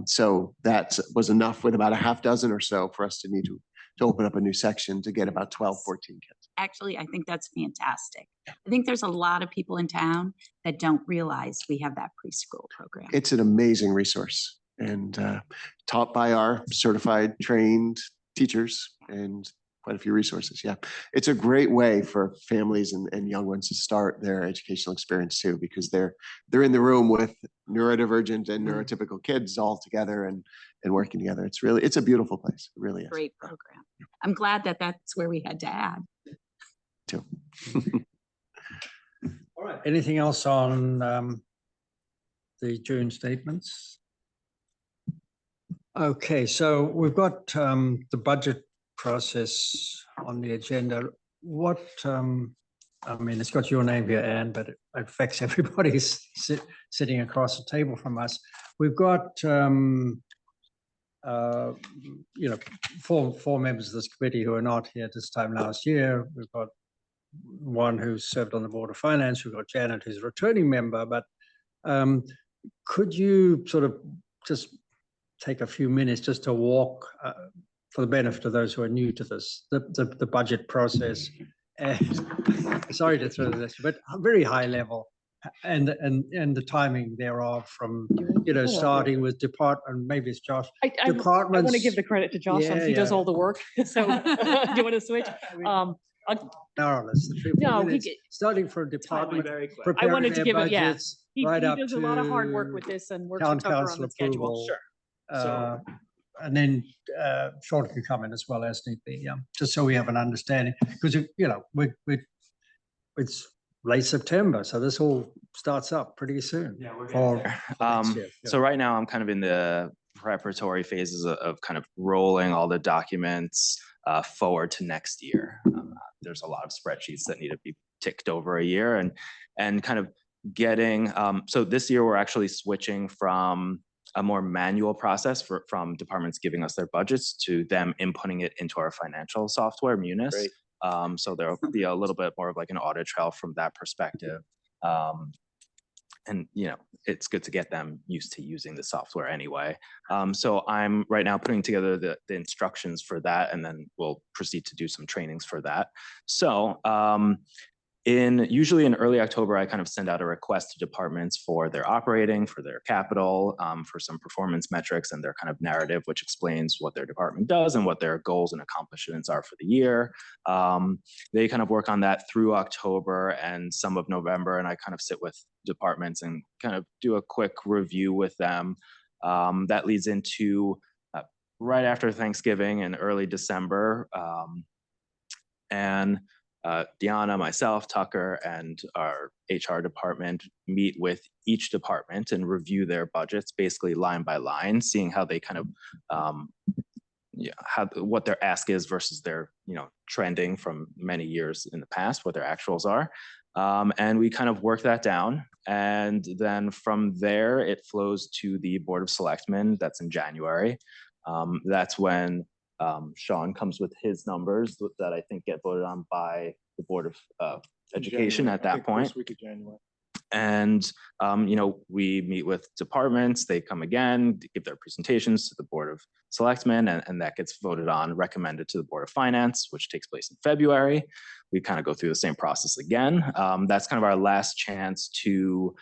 So that was enough with about a half dozen or so for us to need to open up a new section to get about 12, 14 kids. Actually, I think that's fantastic. I think there's a lot of people in town that don't realize we have that preschool program. It's an amazing resource and taught by our certified trained teachers and quite a few resources. Yeah, it's a great way for families and young ones to start their educational experience too, because they're in the room with neurodivergent and neurotypical kids all together and working together. It's a beautiful place. It really is. Great program. I'm glad that that's where we had to add. Too. All right. Anything else on the June statements? Okay, so we've got the budget process on the agenda. What, I mean, it's got your name here, Anne, but it affects everybody sitting across the table from us. We've got, you know, four members of this committee who are not here this time last year. We've got one who served on the Board of Finance. We've got Janet, who's a returning member, but could you sort of just take a few minutes just to walk for the benefit of those who are new to this, the budget process, and sorry to throw this, but very high level, and the timing thereof from, you know, starting with department, maybe it's Josh. I want to give the credit to Josh since he does all the work. So do you want to switch? No, that's the 3 No, minutes, starting from department. I wanted to give it, yeah. Budgets, He right up does a lot of hard work to with this and works town with Tucker on council the schedule. approval. And then Sean can come in as well as need be, just so we have an understanding, because you know it's late September, so this all starts up pretty soon. Yeah, So right now I'm kind of in the preparatory phases of kind of rolling all the documents forward to next year. There's a lot of spreadsheets that need to be ticked over a year and kind of getting, so this year we're actually switching from a more manual process from departments giving us their budgets to them inputting it into our financial software, Munis. So there'll be a little bit more of like an audit trail from that perspective. And, you know, it's good to get them used to using the software anyway. So I'm right now putting together the instructions for that, and then we'll proceed to do some trainings for that. So usually in early October, I kind of send out a request to departments for their operating, for their capital, for some performance metrics and their kind of narrative, which explains what their department does and what their goals and accomplishments are for the year. They kind of work on that through October and some of November, and I kind of sit with departments and kind of do a quick review with them. That leads into right after Thanksgiving in early December. Deanna, myself, Tucker, and our HR department meet with each department and review their budgets, basically line by line, seeing how they kind of, what their ask is versus their, trending from many years in the past, what their actuals are. And we kind of work that down. And then from there, it flows to the Board of Selectmen. That's in January. That's when Sean comes with his numbers that I think get voted on by the Board of Education at that point. First week of January. And, we meet with departments, they come again, give their presentations to the Board of Selectmen, and that gets voted on, recommended to the Board of Finance, which takes place in February. We kind of go through the same process again. That's kind of our last chance to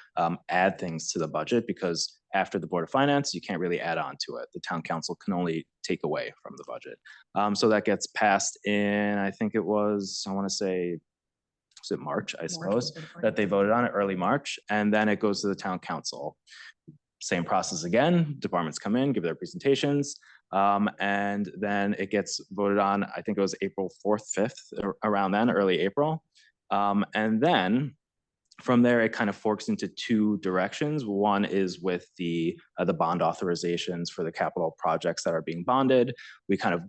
add things to the budget, because after the Board of Finance, you can't really add on to it. The town council can only take away from the budget. So that gets passed in, I think it was, I want to say, was it March, I suppose, that they voted on it, early March, and then it goes to the town council. Same process again, departments come in, give their presentations, and then it gets voted on, I think it was April 4th, 5th, around then, early April. And then from there, it kind of forks into two directions. One is with the bond authorizations for the capital projects that are being bonded. We kind of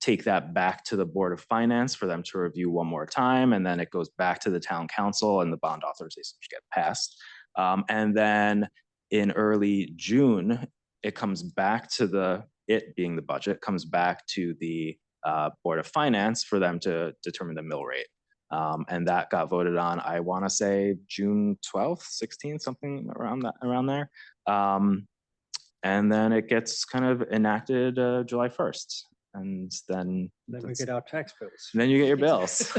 take that back to the Board of Finance for them to review one more time, and then it goes back to the town council and the bond authorizations get passed. And then in early June, it comes back to it being the budget, comes back to the Board of Finance for them to determine the mill rate. And that got voted on, I want to say June 12th, 16th, something around there. And then it gets kind of enacted July 1st. And then we get our tax bills. Then you get your bills.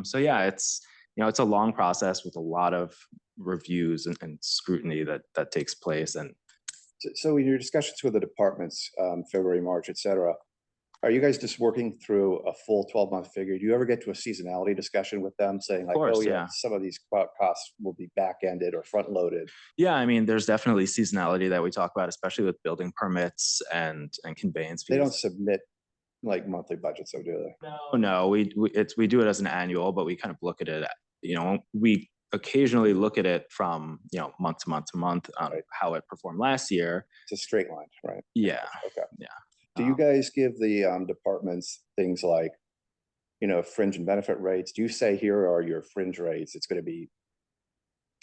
So yeah, it's a long process with a lot of reviews and scrutiny that takes place. And so in your discussions with the departments, February, March, et cetera, are you guys just working through a full 12-month figure? Do you ever get to a seasonality discussion with them saying like, course, oh yeah, yeah, some of these costs will be back-ended or front-loaded? Yeah, I mean, there's definitely seasonality that we talk about, especially with building permits and conveyance fees. They don't submit like monthly budgets, so do they? No, we do it as an annual, but we kind of look at it, we occasionally look at it from, month to month to month on how it performed last year. It's a straight line, right? Yeah. Okay. Yeah. Do you guys give the departments things like, fringe and benefit rates? Do you say here are your fringe rates? It's going to be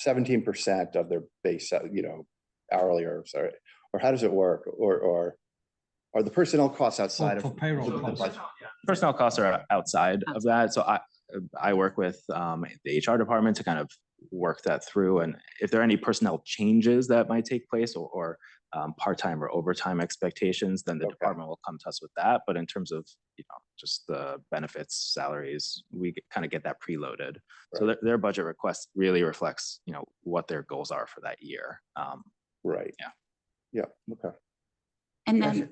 17% of their base, hourly or sorry, or how does it work? Or are the personnel costs outside For of payroll the costs. budget? Personnel costs are outside of that. So I work with the HR department to kind of work that through. And if there are any personnel changes that might take place or part-time or overtime expectations, then the department will come to us with that. But in terms of, just the benefits, salaries, we kind of get that preloaded. Right. So their budget request really reflects, what their goals are for that year. Right. Yeah. Yeah. Okay. And then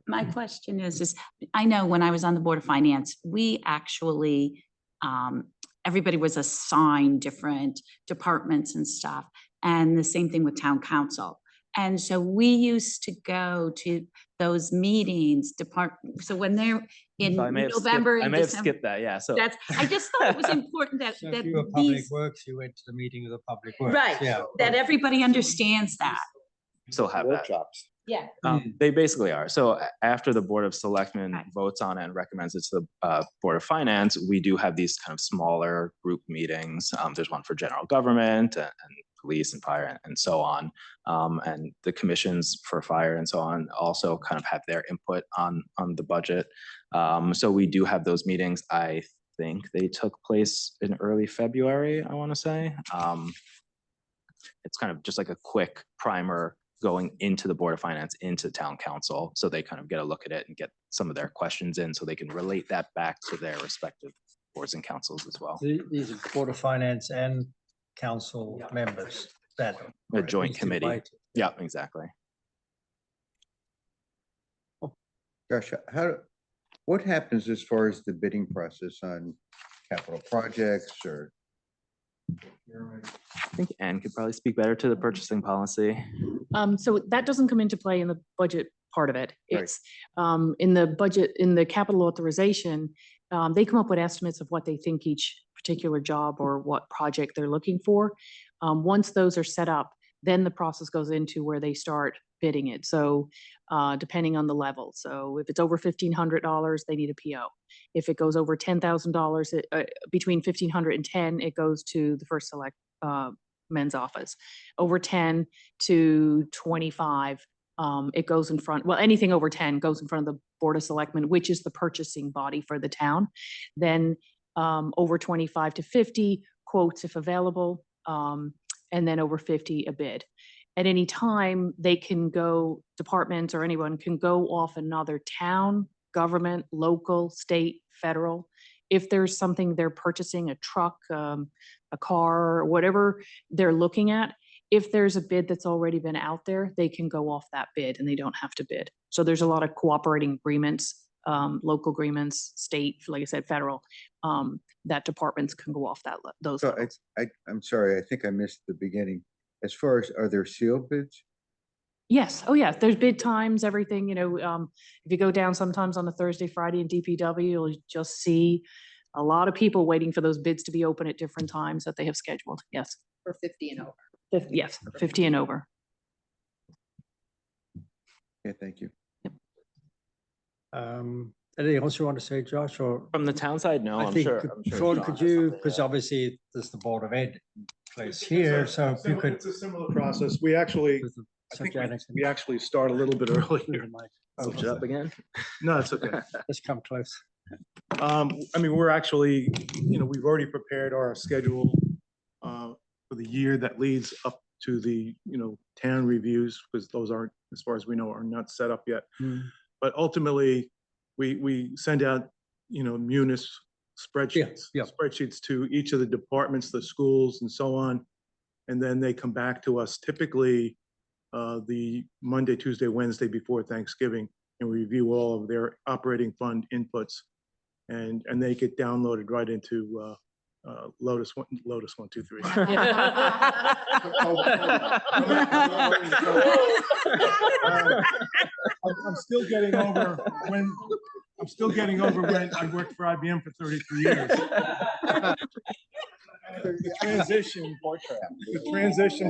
my question is I know when I was on the Board of Finance, we actually, everybody was assigned different departments and stuff. And the same thing with town council. And so we used to go to those meetings, so when they're in November and I may have December. skipped that, yeah. So I just thought it was important that, So if that you were Public these, Works, you went to the meeting of the Public Works. right, Yeah. that everybody understands that. still have that. Workshops. Yeah. They basically are. So after the Board of Selectmen votes on it and recommends it to the Board of Finance, we do have these kind of smaller group meetings. There's one for general government and police and fire and so on. And the commissions for fire and so on also kind of have their input on the budget. So we do have those meetings. I think they took place in early February, I want to say. It's kind of just like a quick primer going into the Board of Finance, into town council. So they kind of get a look at it and get some of their questions in so they can relate that back to their respective boards and councils as well. These are Board of Finance and council members that A joint committee. Yeah, exactly. Gosh, what happens as far as the bidding process on capital projects or? I think Anne could probably speak better to the purchasing policy. So that doesn't come into play in the budget part of it. Right. It's in the budget, in the capital authorization, they come up with estimates of what they think each particular job or what project they're looking for. Once those are set up, then the process goes into where they start bidding it. So depending on the level. So if it's over $1,500, they need a PO. If it goes over $10,000, between $1,500 and $10,000, it goes to the first select men's office. Over 10 to 25, it goes in front, well, anything over 10 goes in front of the Board of Selectmen, which is the purchasing body for the town. Then over 25 to 50, quotes if available, and then over 50 a bid. At any time, they can go, departments or anyone can go off another town, government, local, state, federal. If there's something they're purchasing, a truck, a car, whatever they're looking at, if there's a bid that's already been out there, they can go off that bid and they don't have to bid. So there's a lot of cooperating agreements, local agreements, state, like I said, federal, that departments can go off those So levels. I'm sorry, I think I missed the beginning. As far as, are there sealed bids? Yes. Oh, yeah. There's bid times, everything, you know, if you go down sometimes on a Thursday, Friday in DPW, you'll just see a lot of people waiting for those bids to be open at different times that they have scheduled. Yes. For 50 and over. Yes, 50 and over. Okay, thank you. Anything else you want to say, Josh, or? From the town side, no, I I'm think, sure. Sean, John could has you, something, because yeah. obviously there's the Board of Ed in place here, so if you could. It's a similar process. We actually, with the I think subject we actually start a little bit earlier. through the mic. Switch it up again. No, it's okay. Let's come close. I mean, we're actually, we've already prepared our schedule for the year that leads up to the, town reviews, because those aren't, as far as we know, are not set up yet. But ultimately, we send out, munis spreadsheets, yeah. spreadsheets to each of the departments, the schools and so on. And then they come back to us typically the Monday, Tuesday, Wednesday before Thanksgiving, and review all of their operating fund inputs. And they get downloaded right into Lotus 123. I'm still getting over when I worked for IBM for 33 years. The transition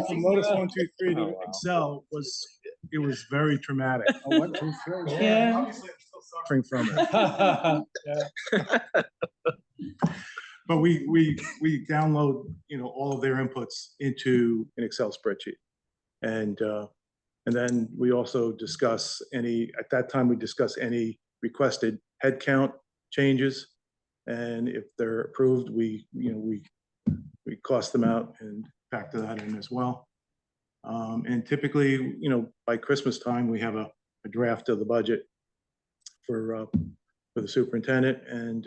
from Lotus 123 to Excel was very traumatic. Oh, 1, 2, 3. Yeah. Obviously, I'm still suffering from it. But we download, all of their inputs into an Excel spreadsheet. And then we also discuss at that time we discuss any requested headcount changes. And if they're approved, we cost them out and factor that in as well. And typically, by Christmas time, we have a draft of the budget for the superintendent, and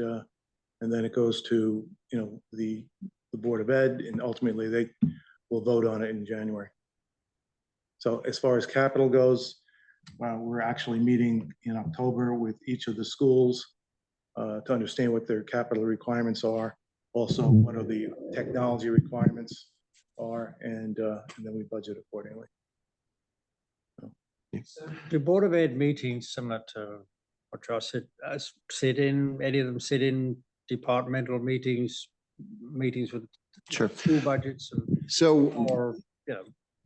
then it goes to, the Board of Ed, and ultimately they will vote on it in January. So as far as capital goes, we're actually meeting in October with each of the schools to understand what their capital requirements are. Also, what are the technology requirements are, and then we budget accordingly. The Board of Ed meetings, similar to what Josh said, any of them sit in departmental meetings with Sure. school budgets and, So or,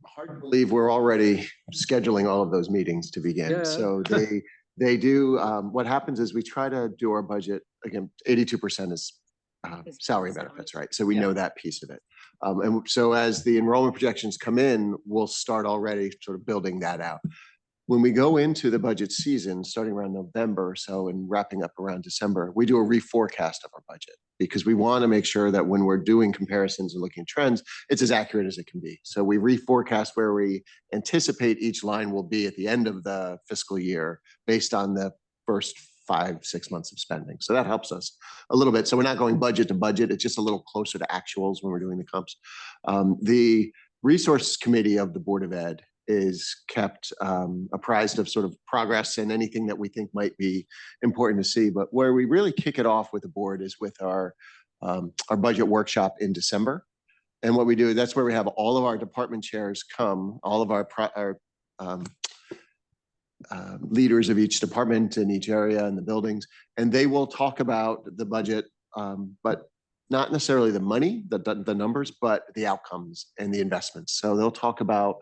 hard to believe we're already scheduling all of those meetings to begin. Yeah. So they do, what happens is we try to do our budget, again, 82% is salary benefits, right? So we know that piece of it. And so as the enrollment projections come in, we'll start already sort of building that out. When we go into the budget season, starting around November or so and wrapping up around December, we do a reforecast of our budget because we want to make sure that when we're doing comparisons and looking at trends, it's as accurate as it can be. So we reforecast where we anticipate each line will be at the end of the fiscal year based on the first 5-6 months of spending. So that helps us a little bit. So we're not going budget to budget. It's just a little closer to actuals when we're doing the comps. The resource committee of the Board of Ed is kept apprised of sort of progress and anything that we think might be important to see. But where we really kick it off with the board is with our budget workshop in December. And what we do, that's where we have all of our department chairs come, all of our leaders of each department in each area and the buildings, and they will talk about the budget, but not necessarily the money, the numbers, but the outcomes and the investments. So they'll talk about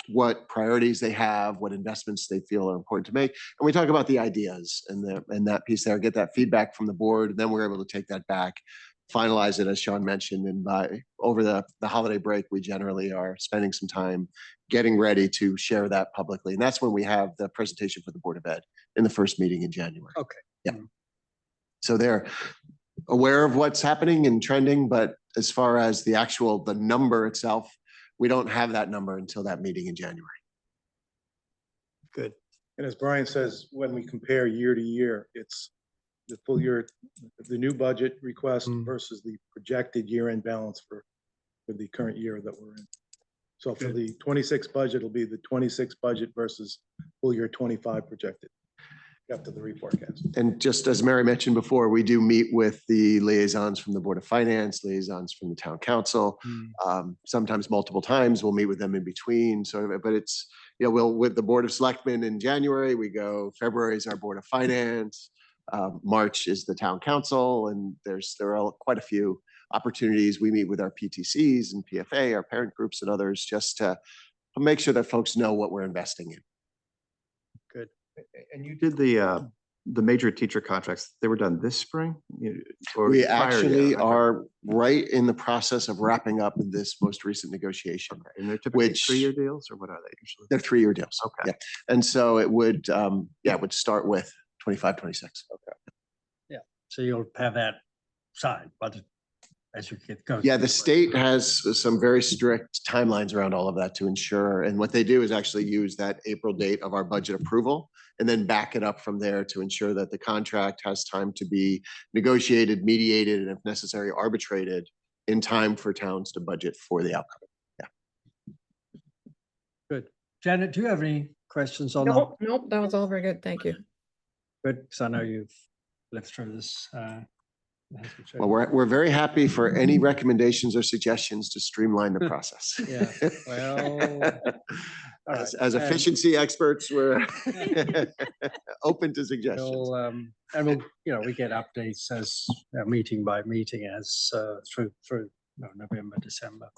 what priorities they have, what investments they feel are important to make. And we talk about the ideas and that piece there, get that feedback from the board. And then we're able to take that back, finalize it, as Sean mentioned. And over the holiday break, we generally are spending some time getting ready to share that publicly. And that's when we have the presentation for the Board of Ed in the first meeting in January. okay. Yeah. So they're aware of what's happening and trending, but as far as the number itself, we don't have that number until that meeting in January. Good. And as Brian says, when we compare year to year, it's the full year, the new budget request versus the projected year-end balance for the current year that we're in. So for the 26 budget, it'll be the 26 budget versus full year 25 projected after the reforecast. And just as Mary mentioned before, we do meet with the liaisons from the Board of Finance, liaisons from the Town Council. Sometimes multiple times. We'll meet with them in between. So, but it's, you know, we'll with the Board of Selectmen in January, we go, February is our Board of Finance. March is the Town Council, and there are quite a few opportunities. We meet with our PTCs and PFA, our parent groups and others, just to make sure that folks know what we're investing in. Good. And you did the major teacher contracts, they were done this spring? Or We prior actually year? are right in the process of wrapping up this most recent negotiation. Okay. And they're typically which- 3-year deals, or what are they usually? They're 3-year deals. Okay. Yeah. And so it would, it would start with 25, 26. Okay. So you'll have that signed, but as you get going. Yeah, the state has some very strict timelines around all of that to ensure, and what they do is actually use that April date of our budget approval and then back it up from there to ensure that the contract has time to be negotiated, mediated, and if necessary, arbitrated in time for towns to budget for the outcome. Yeah. Good. Janet, do you have any questions on that? Nope, nope, that was all very good. Thank you. Good, because I know you've lived through this. Well, we're very happy for any recommendations or suggestions to streamline the process. Yeah, well, all As right, and efficiency experts, we're open to suggestions. and we'll, you know, we get updates as meeting by meeting as through November, December.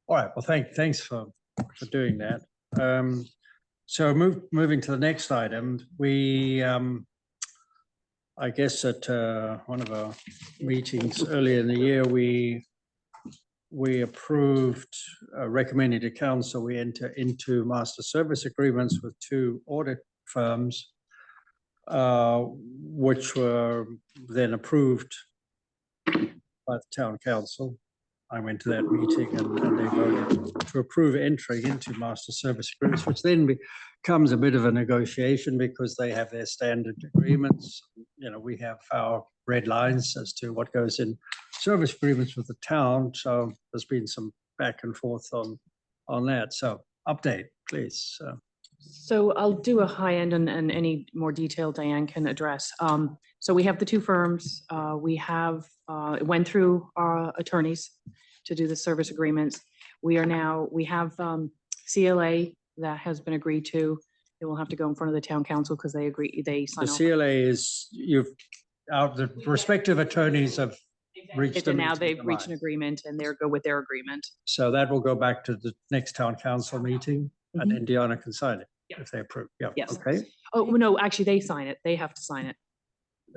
All right. Well, thanks for doing that. So moving to the next item, we I guess at one of our meetings earlier in the year, we approved, recommending to council, we enter into master service agreements with 2 audit firms, which were then approved by the town council. I went to that meeting and they voted to approve entering into master service agreements, which then becomes a bit of a negotiation because they have their standard agreements. You know, we have our red lines as to what goes in service agreements with the town. So there's been some back and forth on that. So update, please. So I'll do a high end and any more detail Diane can address. So we have the 2 firms. We have, it went through our attorneys to do the service agreements. We have CLA that has been agreed to. It will have to go in front of the town council because they sign The off. CLA is, the respective attorneys have reached. And now they've reached an agreement and they're good with their agreement. So that will go back to the next town council meeting and then Deanna can sign it if they approve. Yeah. Yes. Okay. Oh, no, actually they sign it. They have to sign it.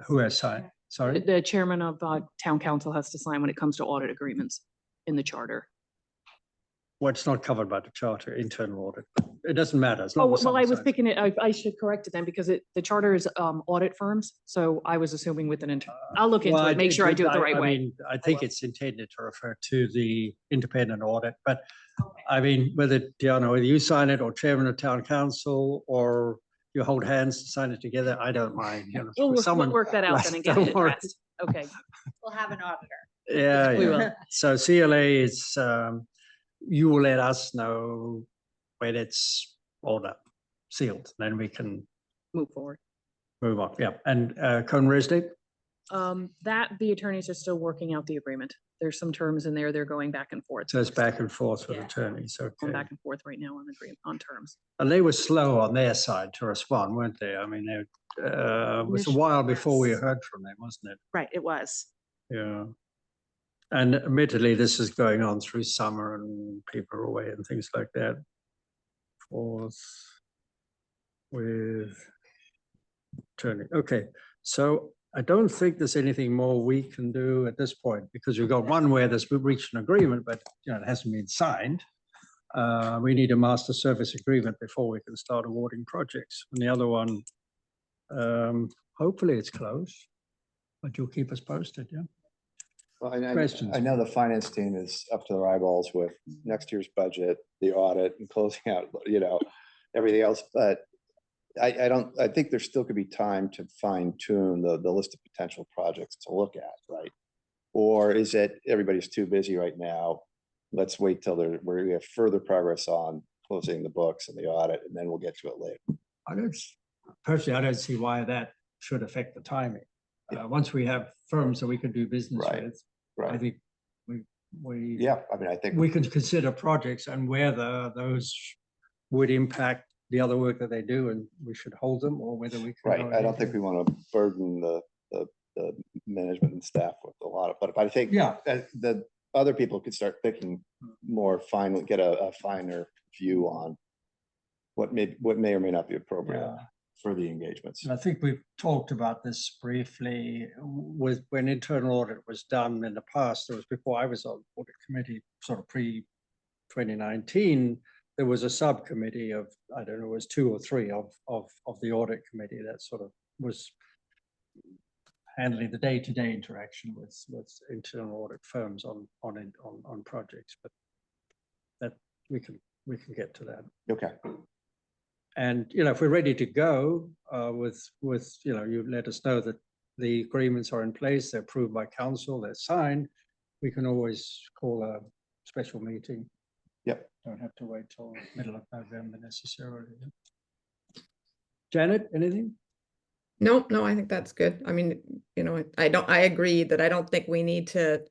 Who has signed? Sorry. The chairman of town council has to sign when it comes to audit agreements in the charter. Well, it's not covered by the charter, internal audit. It doesn't matter. As Oh, long as well, I someone was signs it. picking it, I should correct it then because the charter is audit firms. So I was assuming with an, I'll look into Well, it, make sure I do it the right way. mean, I think it's intended to refer to the independent audit, but I mean, whether Deanna, whether you sign it or chairman of town council or you hold hands and sign it together, I don't mind. You know, We'll someone work that out then and get don't it worry. addressed. Okay. We'll have an auditor. Yeah, We yeah. will. So CLA is, you will let us know when it's all up, sealed, then we can Move forward. move on. Yeah, and Cone Resnick? That the attorneys are still working out the agreement. There's some terms in there. They're going back and forth. So it's back and forth with Yeah. attorneys, Going okay. back and forth right now on agreement, on terms. And they were slow on their side to respond, weren't they? I mean, it was a while before we heard from them, wasn't it? Right, it was. Yeah. And admittedly, this is going on through summer and people are away and things like that. Fourth with attorney. Okay, so I don't think there's anything more we can do at this point because we've got one where we've reached an agreement, but you know, it hasn't been signed. We need a master service agreement before we can start awarding projects. And the other one, hopefully it's close, but you'll keep us posted, yeah? Well, and Questions? I know the finance team is up to their eyeballs with next year's budget, the audit and closing out, everything else, but I think there still could be time to fine tune the list of potential projects to look at, right? Or is it everybody's too busy right now? Let's wait till we have further progress on closing the books and the audit, and then we'll get to it later. Personally, I don't see why that should affect the timing. Yeah. Once we have firms that we can do business Right, with, I right. think we Yeah, I mean, I think. we can consider projects and whether those would impact the other work that they do, and we should hold them, or whether we can. Right, go I don't ahead think we and- want to burden the management and staff with a lot of, but I think. Yeah. The other people could start thinking more finally, get a finer view on what may or may not be appropriate Yeah. for the engagements. And I think we've talked about this briefly with when internal audit was done in the past. It was before I was on the audit committee, sort of pre-2019. There was a subcommittee of, I don't know, it was 2 or 3 of the audit committee that sort of was handling the day-to-day interaction with internal audit firms on projects. But that we can get to that. Okay, And, if we're ready to go with, you let us know that the agreements are in place, they're approved by council, they're signed, we can always call a special meeting. Yep. Don't have to wait till middle of November necessarily. Janet, anything? No, I think that's good. I mean, I agree that I don't think we need to,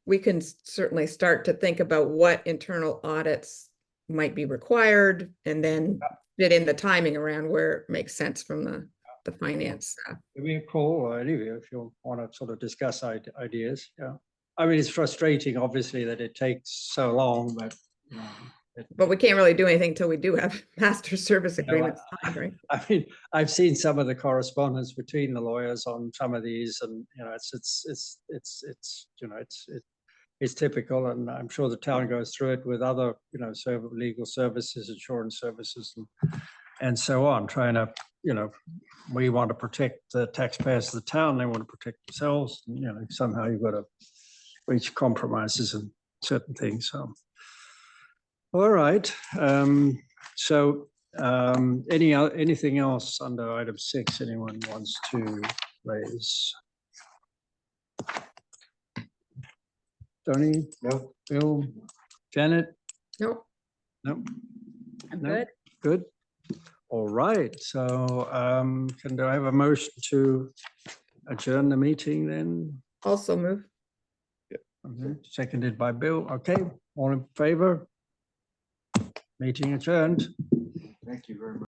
we can certainly start to think about what internal audits might be required and then fit in the timing around where it makes sense from the finance staff. Give me a call or any of you if you want to sort of discuss ideas. Yeah. I mean, it's frustrating, obviously, that it takes so long, but. But we can't really do anything until we do have master service No, agreements signed, right? I mean, I've seen some of the correspondence between the lawyers on some of these, and it's typical, and I'm sure the town goes through it with other, legal services, insurance services, and so on. Trying to, we want to protect the taxpayers of the town, they want to protect themselves. And, somehow you've got to reach compromises and certain things. So. All right. Anything else under item 6 anyone wants to raise? Tony? No. Bill? Janet? Nope. No. I'm No? good. Good. All right. So can I have a motion to adjourn the meeting then? Also move. Okay. Seconded by Bill. Okay. All in favor? Meeting adjourned. Thank you very much.